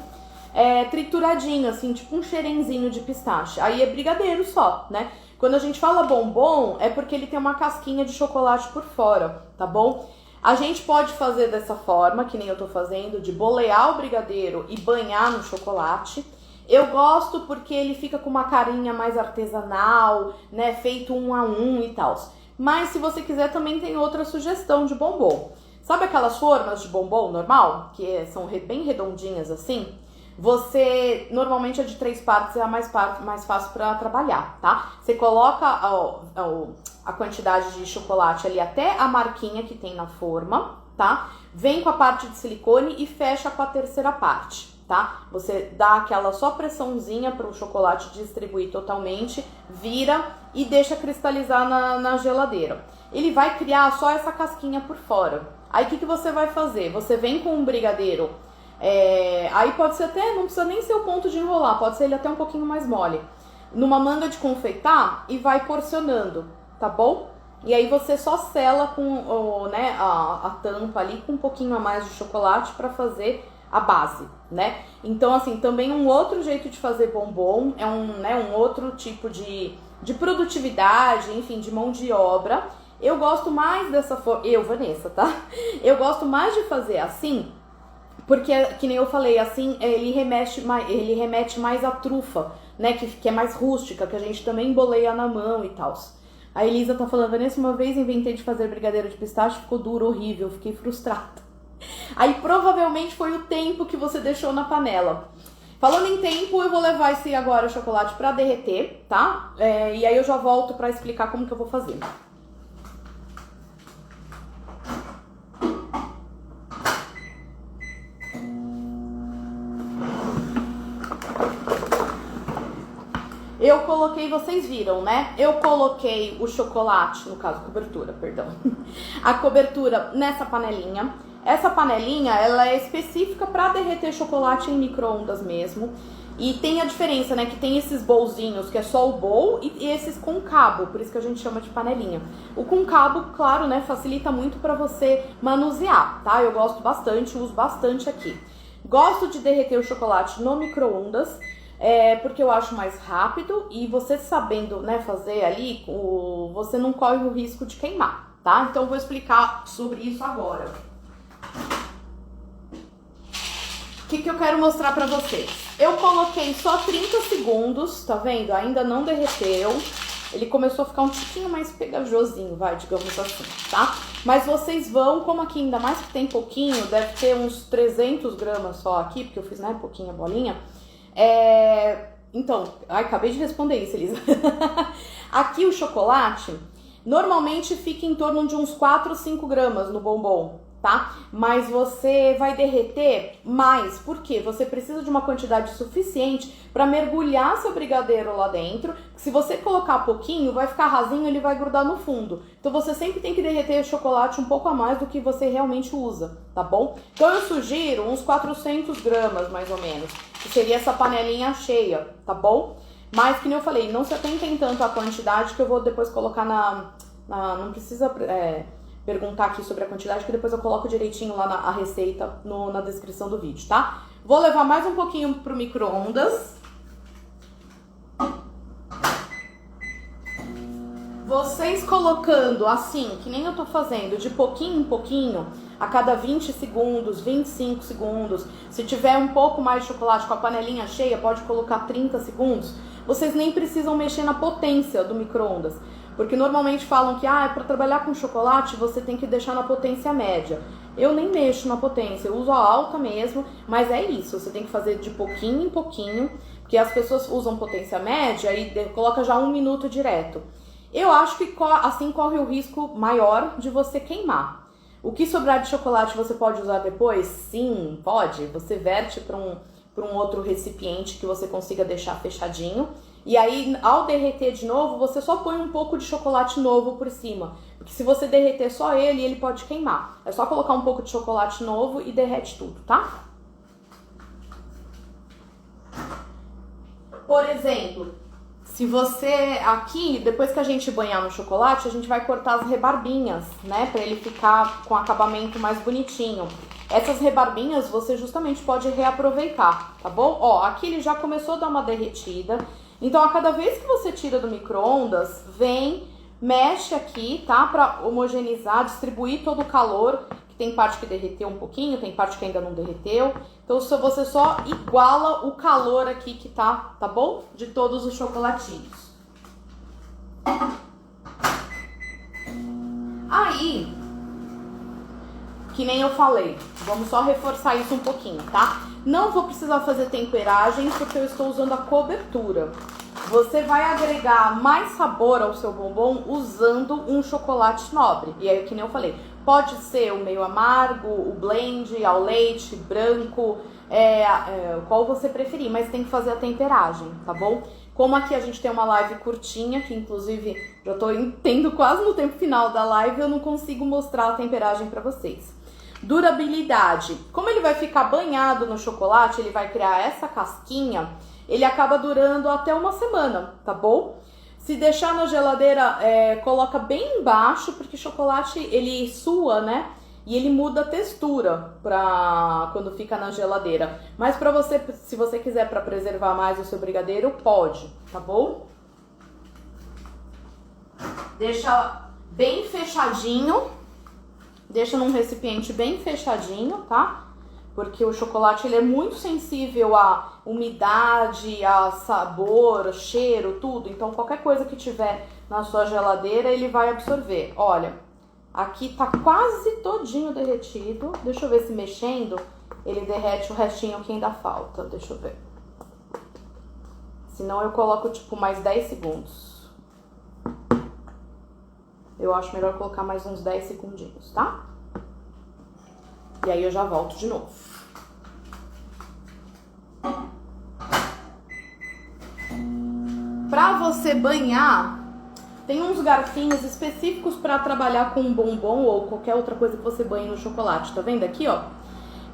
trituradinho, assim, tipo um xerenzinho de pistache. Aí é brigadeiro só, né? Quando a gente fala bombom, é porque ele tem uma casquinha de chocolate por fora, tá bom? A gente pode fazer dessa forma, que nem eu tô fazendo, de bolear o brigadeiro e banhar no chocolate. Eu gosto porque ele fica com uma carinha mais artesanal, né, feito 1 a 1 e tal. Mas se você quiser também tem outra sugestão de bombom. Sabe aquelas formas de bombom normal, que são bem redondinhas assim? Você, normalmente a de 3 partes é a mais fácil para trabalhar, tá? Você coloca a quantidade de chocolate ali até a marquinha que tem na forma, tá? Vem com a parte de silicone e fecha com a terceira parte, tá? Você dá aquela só pressãozinha para o chocolate distribuir totalmente, vira e deixa cristalizar na geladeira. Ele vai criar só essa casquinha por fora. Aí o que você vai fazer? Você vem com um brigadeiro, aí pode ser até, não precisa nem ser o ponto de enrolar, pode ser ele até um pouquinho mais mole, numa manga de confeitar e vai porcionando, tá bom? E aí você só sela com a tampa ali com um pouquinho a mais de chocolate para fazer a base, né? Então, assim, também um outro jeito de fazer bombom, um outro tipo de produtividade, enfim, de mão de obra. Eu gosto mais dessa forma, Vanessa, tá? Eu gosto mais de fazer assim, porque, que nem eu falei, assim, ele remete mais à trufa, né? Que é mais rústica, que a gente também boleia na mão e tal. A Elisa tá falando, Vanessa, uma vez inventei de fazer brigadeiro de pistache, ficou duro, horrível, fiquei frustrada. Aí provavelmente foi o tempo que você deixou na panela. Falando em tempo, eu vou levar esse agora chocolate pra derreter, tá? E aí eu já volto pra explicar como que eu vou fazer. Eu coloquei, vocês viram, né? Eu coloquei o chocolate, no caso, cobertura, perdão. A cobertura nessa panelinha. Essa panelinha, ela é específica para derreter chocolate em micro-ondas mesmo. E tem a diferença, né? Que tem esses bolzinhos, que é só o bowl, e esses com cabo, por isso que a gente chama de panelinha. O com cabo, claro, né? Facilita muito para você manusear, tá? Eu gosto bastante, uso bastante aqui. Gosto de derreter o chocolate no micro-ondas. Porque eu acho mais rápido e você sabendo, né, fazer ali, você não corre o risco de queimar, tá? Então eu vou explicar sobre isso agora. O que eu quero mostrar pra vocês? Eu coloquei só 30 segundos, tá vendo? Ainda não derreteu. Ele começou a ficar um tiquinho mais pegajosinho, digamos assim, tá? Mas vocês vão, como aqui ainda mais que tem pouquinho, deve ter uns 300 gramas só aqui, porque eu fiz, né, pouquinha bolinha. Então, acabei de responder isso, Elisa. Aqui o chocolate normalmente fica em torno de uns 4 ou 5 gramas no bombom, tá? Mas você vai derreter mais, porque você precisa de uma quantidade suficiente para mergulhar seu brigadeiro lá dentro. Se você colocar pouquinho, vai ficar rasinho, ele vai grudar no fundo. Então você sempre tem que derreter o chocolate um pouco a mais do que você realmente usa, tá bom? Então eu sugiro uns 400 gramas, mais ou menos, que seria essa panelinha cheia, tá bom? Mas, que nem eu falei, não se atentem tanto à quantidade, que eu vou depois colocar não precisa perguntar aqui sobre a quantidade, que depois eu coloco direitinho lá a receita na descrição do vídeo, tá? Vou levar mais um pouquinho pro micro-ondas. Vocês colocando assim, que nem eu tô fazendo, de pouquinho em pouquinho, a cada 20 segundos, 25 segundos. Se tiver um pouco mais de chocolate com a panelinha cheia, pode colocar 30 segundos. Vocês nem precisam mexer na potência do micro-ondas. Porque normalmente falam que para trabalhar com chocolate você tem que deixar na potência média. Eu nem mexo na potência, eu uso a alta mesmo, mas é isso, você tem que fazer de pouquinho em pouquinho, porque as pessoas usam potência média e coloca já 1 minuto direto. Eu acho que assim corre o risco maior de você queimar. O que sobrar de chocolate você pode usar depois? Sim, pode. Você verte para um outro recipiente que você consiga deixar fechadinho. E aí, ao derreter de novo, você só põe um pouco de chocolate novo por cima. Porque se você derreter só ele pode queimar. É só colocar um pouco de chocolate novo e derrete tudo, tá? Por exemplo, se você aqui, depois que a gente banhar no chocolate, a gente vai cortar as rebarbinhas, né? Pra ele ficar com acabamento mais bonitinho. Essas rebarbinhas você justamente pode reaproveitar, tá bom? Ó, aqui ele já começou a dar uma derretida. Então, a cada vez que você tira do micro-ondas, vem Mexe aqui, tá? Pra homogeneizar, distribuir todo o calor, que tem parte que derreteu um pouquinho, tem parte que ainda não derreteu. Então você só iguala o calor aqui que tá bom? De todos os chocolatinhos. Aí, que nem eu falei, vamos só reforçar isso um pouquinho, tá? Não vou precisar fazer temperagem porque eu estou usando a cobertura. Você vai agregar mais sabor ao seu bombom usando um chocolate nobre. E aí, que nem eu falei, pode ser o meio amargo, o blend, ao leite, branco, qual você preferir, mas tem que fazer a temperagem, tá bom? Como aqui a gente tem uma live curtinha, que inclusive já tô tendo quase no tempo final da live, eu não consigo mostrar a temperagem pra vocês. Durabilidade. Como ele vai ficar banhado no chocolate, ele vai criar essa casquinha, ele acaba durando até uma semana, tá bom? Se deixar na geladeira, coloca bem embaixo, porque chocolate ele sua, né? E ele muda a textura pra quando fica na geladeira. Mas pra você, se você quiser para preservar mais o seu brigadeiro, pode, tá bom? Deixa bem fechadinho. Deixa num recipiente bem fechadinho, tá? Porque o chocolate ele é muito sensível à umidade, a sabor, cheiro, tudo. Então qualquer coisa que tiver na sua geladeira, ele vai absorver. Olha, aqui tá quase todinho derretido. Deixa eu ver se mexendo ele derrete o restinho que ainda falta. Deixa eu ver. Senão eu coloco tipo mais 10 segundos. Eu acho melhor colocar mais uns 10 segundinhos, tá? E aí eu já volto de novo. Pra você banhar, tem uns garfinhos específicos pra trabalhar com bombom ou qualquer outra coisa que você banhe no chocolate. Tá vendo aqui, ó?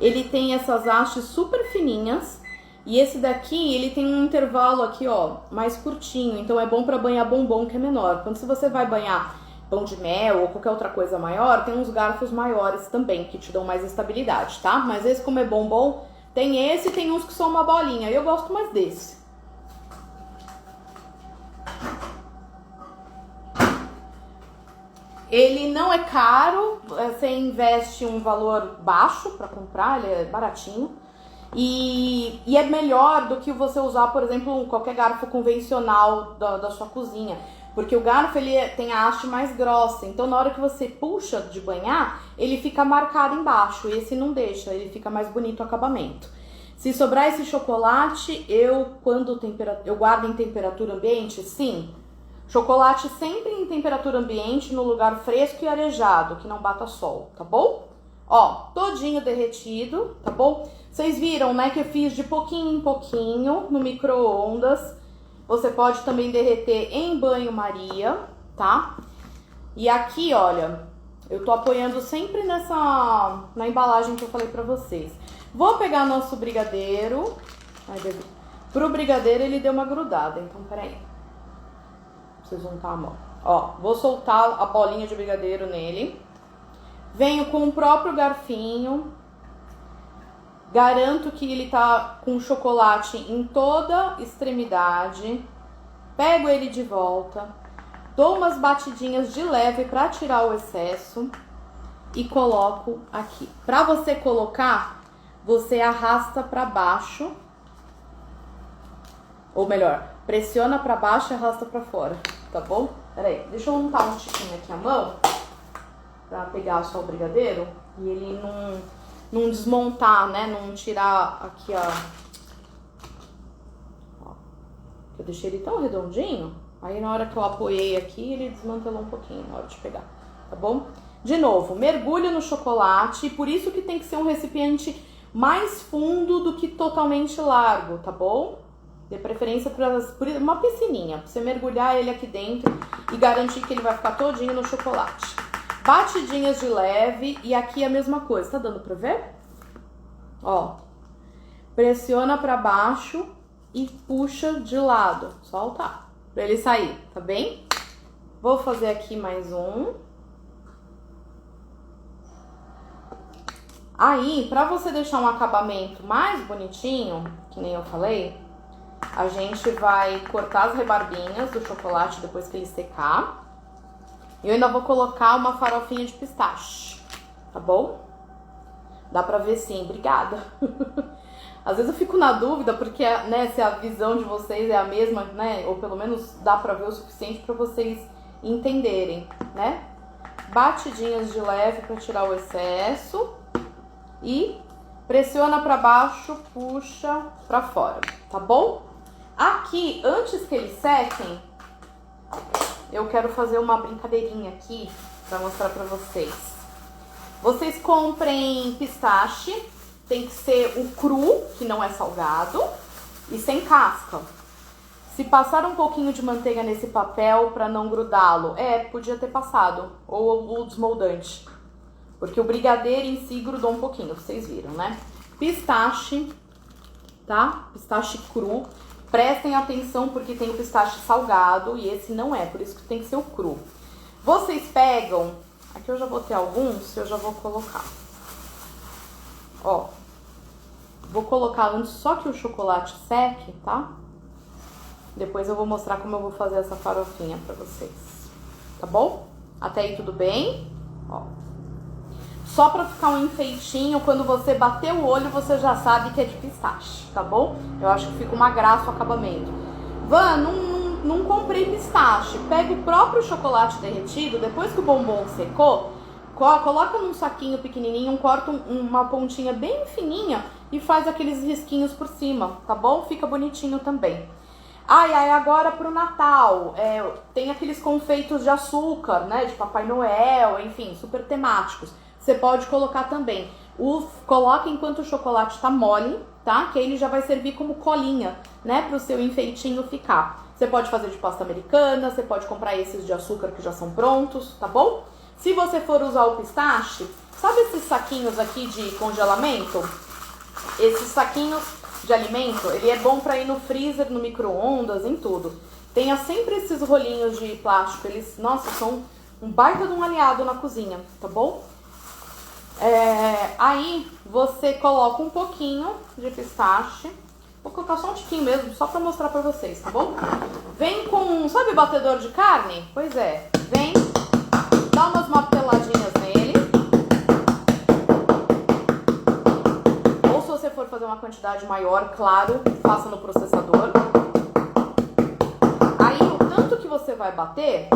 Ele tem essas hastes super fininhas. E esse daqui, ele tem um intervalo aqui, ó, mais curtinho. Então é bom pra banhar bombom que é menor. Quando se você vai banhar pão de mel ou qualquer outra coisa maior, tem uns garfos maiores também, que te dão mais estabilidade, tá? Mas esse, como é bombom, tem esse e tem uns que são uma bolinha. Eu gosto mais desse. Ele não é caro, você investe um valor baixo pra comprar, ele é baratinho. E é melhor do que você usar, por exemplo, qualquer garfo convencional da sua cozinha. Porque o garfo ele tem a haste mais grossa, então na hora que você puxa de banhar, ele fica marcado embaixo. E esse não deixa, ele fica mais bonito o acabamento. Se sobrar esse chocolate, eu guardo em temperatura ambiente, sim. Chocolate sempre em temperatura ambiente, no lugar fresco e arejado, que não bata sol, tá bom? Ó, todinho derretido, tá bom? Vocês viram, né, que eu fiz de pouquinho em pouquinho no micro-ondas. Você pode também derreter em banho-maria, tá? E aqui, olha, eu tô apoiando sempre na embalagem que eu falei pra vocês. Vou pegar nosso brigadeiro. Pro brigadeiro ele deu uma grudada, então peraí. Preciso juntar a mão. Ó, vou soltar a bolinha de brigadeiro nele. Venho com o próprio garfinho. Garanto que ele tá com chocolate em toda extremidade. Pego ele de volta. Dou umas batidinhas de leve para tirar o excesso. E coloco aqui. Para você colocar, você arrasta para baixo. Ou melhor, pressiona para baixo e arrasta para fora. Tá bom? Pera aí, deixa eu untar um tiquinho aqui a mão. Pra pegar só o brigadeiro. E ele não desmontar, né? Não tirar aqui ó. Eu deixei ele tão redondinho. Aí na hora que eu apoiei aqui, ele desmantelou um pouquinho na hora de pegar, tá bom? De novo, mergulho no chocolate. Por isso que tem que ser um recipiente mais fundo do que totalmente largo, tá bom? De preferência por uma piscininha. Pra você mergulhar ele aqui dentro e garantir que ele vai ficar todinho no chocolate. Batidinhas de leve e aqui a mesma coisa, tá dando pra ver? Ó, pressiona pra baixo e puxa de lado, solta, pra ele sair, tá bem? Vou fazer aqui mais um. Aí, pra você deixar um acabamento mais bonitinho, que nem eu falei, a gente vai cortar as rebarbinhas do chocolate depois que ele secar. E eu ainda vou colocar uma farofinha de pistache, tá bom? Dá pra ver sim, obrigada. Às vezes eu fico na dúvida, porque, né, se a visão de vocês é a mesma, né? Ou pelo menos dá pra ver o suficiente pra vocês entenderem, né? Batidinhas de leve pra tirar o excesso. E pressiona pra baixo, puxa pra fora, tá bom? Aqui, antes que eles sequem, eu quero fazer uma brincadeirinha aqui pra mostrar pra vocês. Vocês comprem pistache. Tem que ser o cru, que não é salgado, e sem casca. Se passar um pouquinho de manteiga nesse papel para não grudá-lo, podia ter passado, ou o desmoldante. Porque o brigadeiro em si grudou um pouquinho, vocês viram, né? Pistache, tá? Pistache cru. Prestem atenção porque tem o pistache salgado e esse não é, por isso que tem que ser o cru. Vocês pegam, aqui eu já vou ter alguns, eu já vou colocar. Ó, vou colocar antes só que o chocolate seque, tá? Depois eu vou mostrar como eu vou fazer essa farofinha pra vocês, tá bom? Até aí tudo bem? Ó. Só pra ficar um enfeitinho, quando você bater o olho, você já sabe que é de pistache, tá bom? Eu acho que fica uma graça o acabamento. Van, não comprei pistache. Pega o próprio chocolate derretido, depois que o bombom secou, coloca num saquinho pequenininho, corta uma pontinha bem fininha e faz aqueles risquinhos por cima, tá bom? Fica bonitinho também. Agora pro Natal, tem aqueles confeitos de açúcar, né, de Papai Noel, enfim, super temáticos. Você pode colocar também. Coloca enquanto o chocolate tá mole, tá? Que ele já vai servir como colinha, né, pro seu enfeitinho ficar. Você pode fazer de pasta americana, você pode comprar esses de açúcar que já são prontos, tá bom? Se você for usar o pistache, sabe esses saquinhos aqui de congelamento? Esses saquinhos de alimento, ele é bom pra ir no freezer, no micro-ondas, em tudo. Tenha sempre esses rolinhos de plástico, eles, nossa, são um baita de um aliado na cozinha, tá bom? Aí você coloca um pouquinho de pistache, vou colocar só um tiquinho mesmo, só pra mostrar pra vocês, tá bom? Vem com, sabe batedor de carne? Pois é, vem... Dá umas marteladinhas nele. Ou se você for fazer uma quantidade maior, claro, faça no processador. Aí o tanto que você vai bater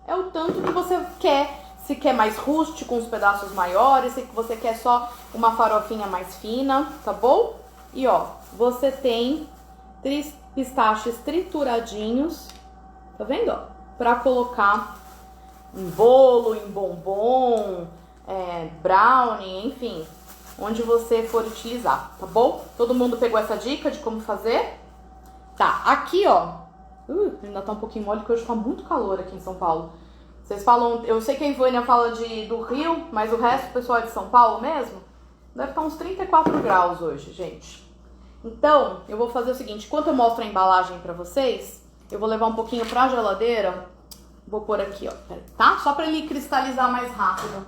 é o tanto que você quer. Se quer mais rústico, uns pedaços maiores, se você quer só uma farofinha mais fina, tá bom? E ó, você tem pistaches trituradinhos, tá vendo? Ó, pra colocar em bolo, em bombom, brownie, enfim, onde você for utilizar, tá bom? Todo mundo pegou essa dica de como fazer? Tá, aqui ó, ainda tá um pouquinho mole porque hoje tá muito calor aqui em São Paulo. Vocês falam, eu sei que a Ivânia fala do Rio, mas o resto do pessoal é de São Paulo mesmo? Deve estar uns 34 graus hoje, gente. Então, eu vou fazer o seguinte, enquanto eu mostro a embalagem pra vocês, eu vou levar um pouquinho pra geladeira. Vou pôr aqui, ó, tá? Só pra ele cristalizar mais rápido.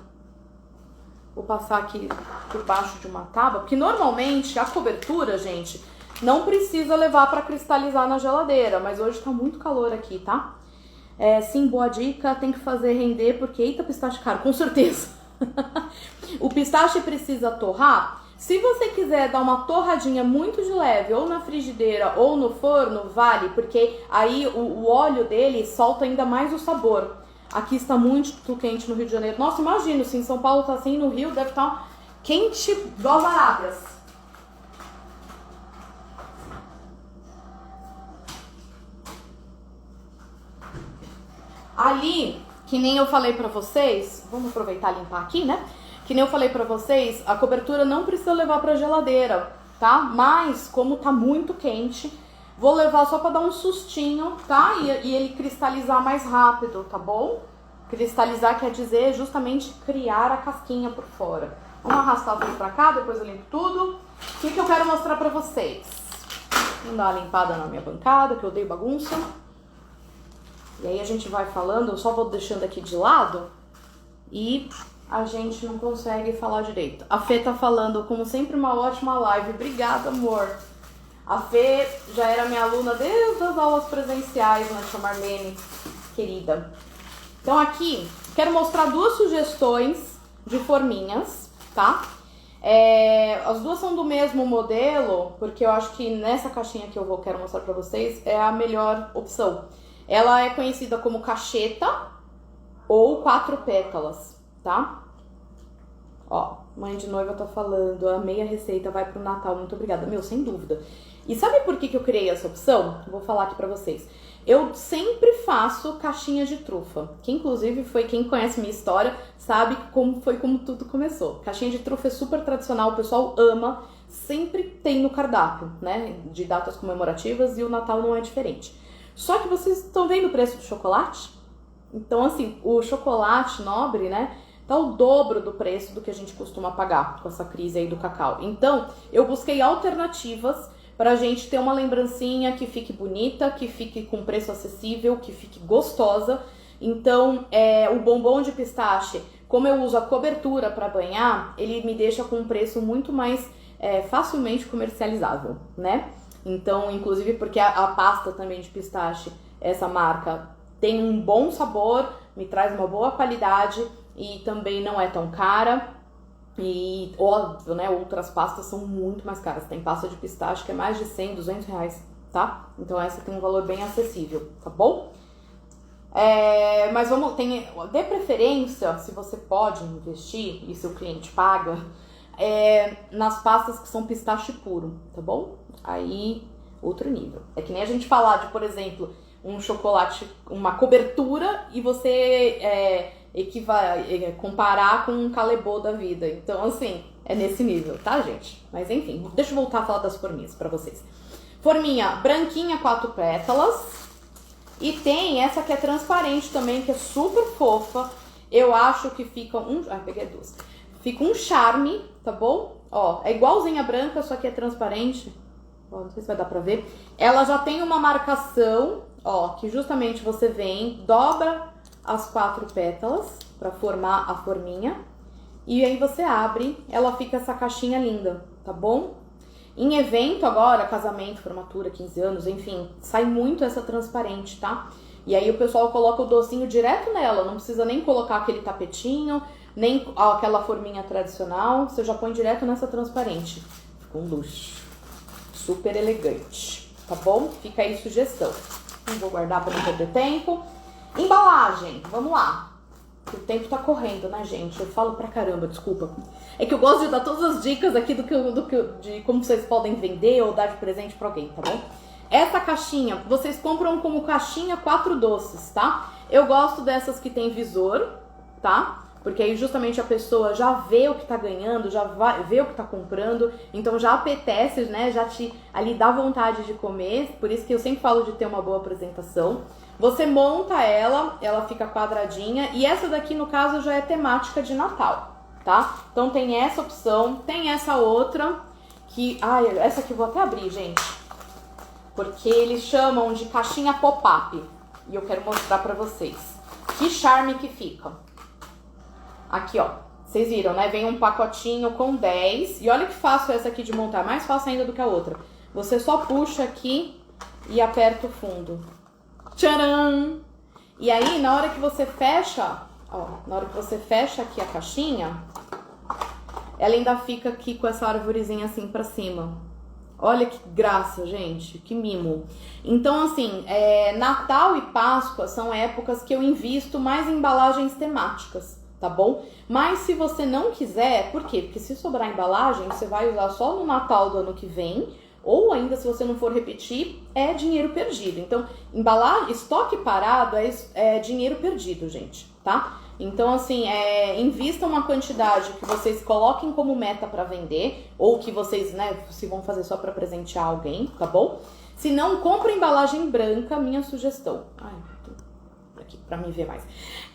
Vou passar aqui por baixo de uma tábua, porque normalmente a cobertura, gente, não precisa levar pra cristalizar na geladeira, mas hoje tá muito calor aqui, tá? Sim, boa dica, tem que fazer render, porque eita, pistache caro, com certeza. O pistache precisa torrar. Se você quiser dar uma torradinha muito de leve, ou na frigideira ou no forno, vale, porque aí o óleo dele solta ainda mais o sabor. Aqui está muito quente no Rio de Janeiro. Nossa, imagina, se em São Paulo tá assim, no Rio deve estar quente igual as Arábias. Ali, que nem eu falei pra vocês, vamos aproveitar e limpar aqui, né? Que nem eu falei pra vocês, a cobertura não precisa levar pra geladeira, tá? Mas, como tá muito quente, vou levar só pra dar um sustinho, tá? E ele cristalizar mais rápido, tá bom? Cristalizar quer dizer justamente criar a casquinha por fora. Vamos arrastar tudo pra cá, depois eu limpo tudo. O que eu quero mostrar pra vocês? Vou dar uma limpada na minha bancada, que eu odeio bagunça. E aí a gente vai falando, eu só vou deixando aqui de lado e a gente não consegue falar direito. A Fê tá falando, como sempre, uma ótima live. Obrigada, amor. A Fê já era minha aluna desde as aulas presenciais, né, tia Marlene, querida. Então aqui, quero mostrar duas sugestões de forminhas, tá? As duas são do mesmo modelo, porque eu acho que nessa caixinha que eu quero mostrar pra vocês é a melhor opção. Ela é conhecida como cacheta ou 4 pétalas, tá? Ó, mãe de noiva tá falando, amei a receita, vai pro Natal, muito obrigada. Meu, sem dúvida. E sabe por que eu criei essa opção? Vou falar aqui pra vocês. Eu sempre faço caixinha de trufa, que inclusive foi quem conhece minha história, sabe como tudo começou. Caixinha de trufa é super tradicional, o pessoal ama, sempre tem no cardápio, né, de datas comemorativas, e o Natal não é diferente. Só que vocês estão vendo o preço do chocolate? Então assim, o chocolate nobre, né, tá o dobro do preço do que a gente costuma pagar com essa crise aí do cacau. Então, eu busquei alternativas pra gente ter uma lembrancinha que fique bonita, que fique com preço acessível, que fique gostosa. Então, o bombom de pistache, como eu uso a cobertura para banhar, ele me deixa com um preço muito mais facilmente comercializável, né? Então, inclusive porque a pasta também de pistache, essa marca, tem um bom sabor, me traz uma boa qualidade e também não é tão cara. E óbvio, né, outras pastas são muito mais caras. Tem pasta de pistache que é mais de 100, 200 reais, tá? Então essa tem um valor bem acessível, tá bom? Mas dê preferência, se você pode investir e seu cliente paga, nas pastas que são pistache puro, tá bom? Aí, outro nível. É que nem a gente falar de, por exemplo, um chocolate, uma cobertura e você comparar com um calebô da vida. Então, assim, é nesse nível, tá, gente? Mas enfim, deixa eu voltar a falar das forminhas pra vocês. Forminha branquinha, 4 pétalas. E tem essa que é transparente também, que é super fofa. Eu acho que fica peguei duas. Fica um charme, tá bom? Ó, é igualzinha a branca, só que é transparente. Ó, não sei se vai dar pra ver. Ela já tem uma marcação, ó, que justamente você vem, dobra as 4 pétalas para formar a forminha. E aí você abre, ela fica essa caixinha linda, tá bom? Em evento agora, casamento, formatura, 15 anos, enfim, sai muito essa transparente, tá? E aí o pessoal coloca o docinho direto nela, não precisa nem colocar aquele tapetinho, nem aquela forminha tradicional, você já põe direto nessa transparente. Fica um luxo. Super elegante, tá bom? Fica aí sugestão. Não vou guardar para não perder tempo. Embalagem, vamos lá. O tempo tá correndo, né, gente? Eu falo pra caramba, desculpa. É que eu gosto de dar todas as dicas aqui de como vocês podem vender ou dar de presente pra alguém, tá bom? Essa caixinha, vocês compram como caixinha 4 doces, tá? Eu gosto dessas que tem visor, tá? Porque aí justamente a pessoa já vê o que tá ganhando, já vê o que tá comprando, então já apetece, né? Já ali dá vontade de comer, por isso que eu sempre falo de ter uma boa apresentação. Você monta ela fica quadradinha, e essa daqui no caso já é temática de Natal, tá? Então tem essa opção, tem essa outra, essa aqui eu vou até abrir, gente, porque eles chamam de caixinha pop-up, e eu quero mostrar pra vocês. Que charme que fica. Aqui, ó, vocês viram, né? Vem um pacotinho com 10. E olha que fácil essa aqui de montar, mais fácil ainda do que a outra. Você só puxa aqui e aperta o fundo. Tcharam! E aí, na hora que você fecha, ó, na hora que você fecha aqui a caixinha, ela ainda fica aqui com essa arvorezinha assim pra cima. Olha que graça, gente, que mimo. Então, assim, Natal e Páscoa são épocas que eu invisto mais em embalagens temáticas, tá bom? Mas se você não quiser, por quê? Porque se sobrar embalagem, você vai usar só no Natal do ano que vem, ou ainda se você não for repetir, é dinheiro perdido. Então, estoque parado é dinheiro perdido, gente, tá? Então, assim, invista uma quantidade que vocês coloquem como meta para vender, ou que vocês, né, se vão fazer só para presentear alguém, tá bom? Se não, compra embalagem branca, minha sugestão. Aqui para me ver mais.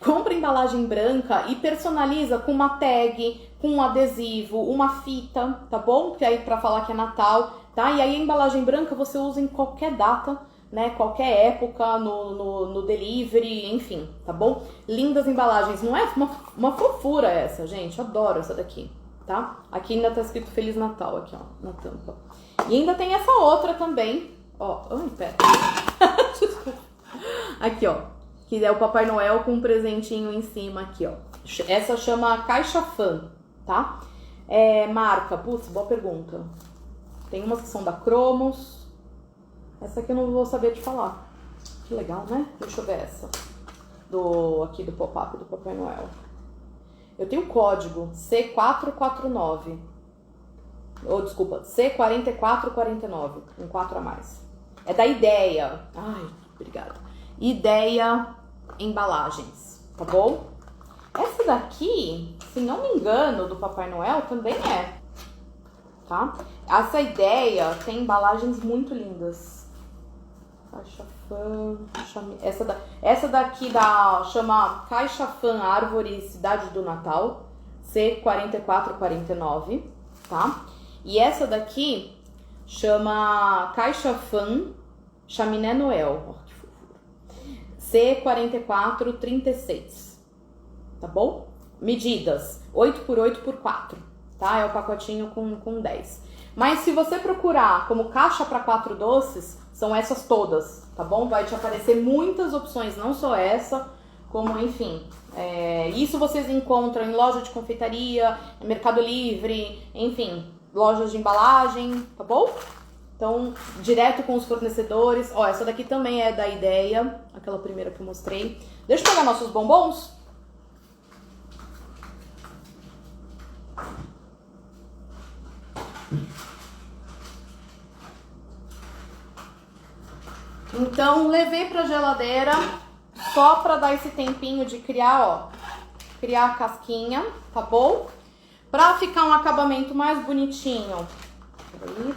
Compra embalagem branca e personaliza com uma tag, com um adesivo, uma fita, tá bom? Que aí para falar que é Natal, tá? E aí a embalagem branca você usa em qualquer data, né? Qualquer época, no delivery, enfim, tá bom? Lindas embalagens. Não é uma fofura essa, gente? Adoro essa daqui, tá? Aqui ainda tá escrito Feliz Natal, aqui, ó, na tampa. E ainda tem essa outra também, ó. Ai, pera. Aqui, ó. Que é o Papai Noel com um presentinho em cima aqui, ó. Essa chama Caixa Fã, tá? Marca, putz, boa pergunta. Tem umas que são da Cromos. Essa aqui eu não vou saber te falar. Que legal, né? Deixa eu ver essa. Aqui do pop-up do Papai Noel. Eu tenho o código C449. Desculpa, C4449. Um 4 a mais. É da Ideia. Ai, obrigada. Ideia Embalagens, tá bom? Essa daqui, se não me engano, do Papai Noel também é, tá? Essa Ideia tem embalagens muito lindas. Caixa Fã, essa daqui chama Caixa Fã Árvore Cidade do Natal, C4449, tá? E essa daqui chama Caixa Fã Chaminé Noel, C4436, tá bom? Medidas 8x8x4, tá? É o pacotinho com 10. Mas se você procurar como caixa para 4 doces, são essas todas, tá bom? Vai te aparecer muitas opções, não só essa, como enfim. Isso vocês encontram em loja de confeitaria, Mercado Livre, enfim, lojas de embalagem, tá bom? Então, direto com os fornecedores. Ó, essa daqui também é da Ideia, aquela primeira que eu mostrei. Deixa eu pegar nossos bombons. Então, levei pra geladeira só pra dar esse tempinho de criar a casquinha, tá bom? Pra ficar um acabamento mais bonitinho. Peraí.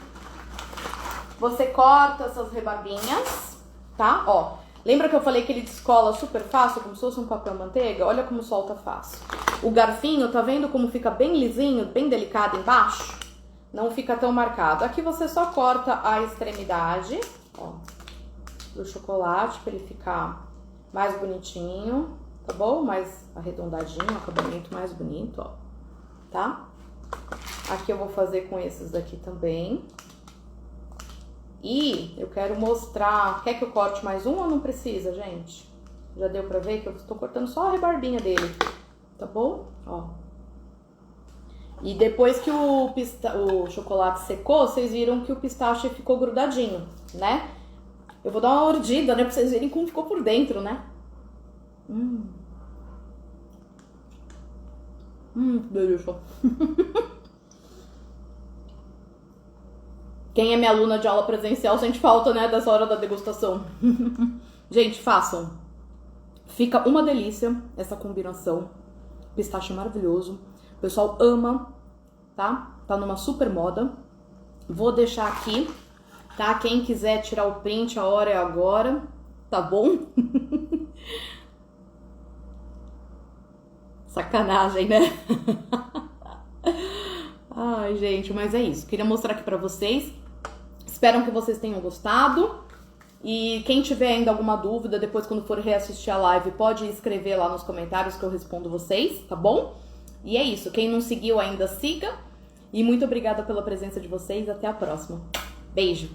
Você corta essas rebarbinhas, tá? Ó, lembra que eu falei que ele descola super fácil, como se fosse um papel manteiga? Olha como solta fácil. O garfinho, tá vendo como fica bem lisinho, bem delicado embaixo? Não fica tão marcado. Aqui você só corta a extremidade, ó, do chocolate, pra ele ficar mais bonitinho, tá bom? Mais arredondadinho, um acabamento mais bonito, ó, tá? Aqui eu vou fazer com esses daqui também. E eu quero mostrar... Quer que eu corte mais um ou não precisa, gente? Já deu pra ver que eu tô cortando só a rebarbinha dele, tá bom? Ó. E depois que o chocolate secou, vocês viram que o pistache ficou grudadinho, né? Eu vou dar uma mordida, né? Pra vocês verem como ficou por dentro, né? Delícia. Quem é minha aluna de aula presencial sente falta, né, dessa hora da degustação. Gente, façam. Fica uma delícia essa combinação. Pistache maravilhoso. O pessoal ama, tá? Tá numa super moda. Vou deixar aqui, tá? Quem quiser tirar o print, a hora é agora, tá bom? Sacanagem, né? Ai, gente, mas é isso. Queria mostrar aqui pra vocês. Espero que vocês tenham gostado. E quem tiver ainda alguma dúvida, depois quando for reassistir a live, pode escrever lá nos comentários que eu respondo vocês, tá bom? E é isso. Quem não seguiu ainda, siga. E muito obrigada pela presença de vocês. Até a próxima. Beijo!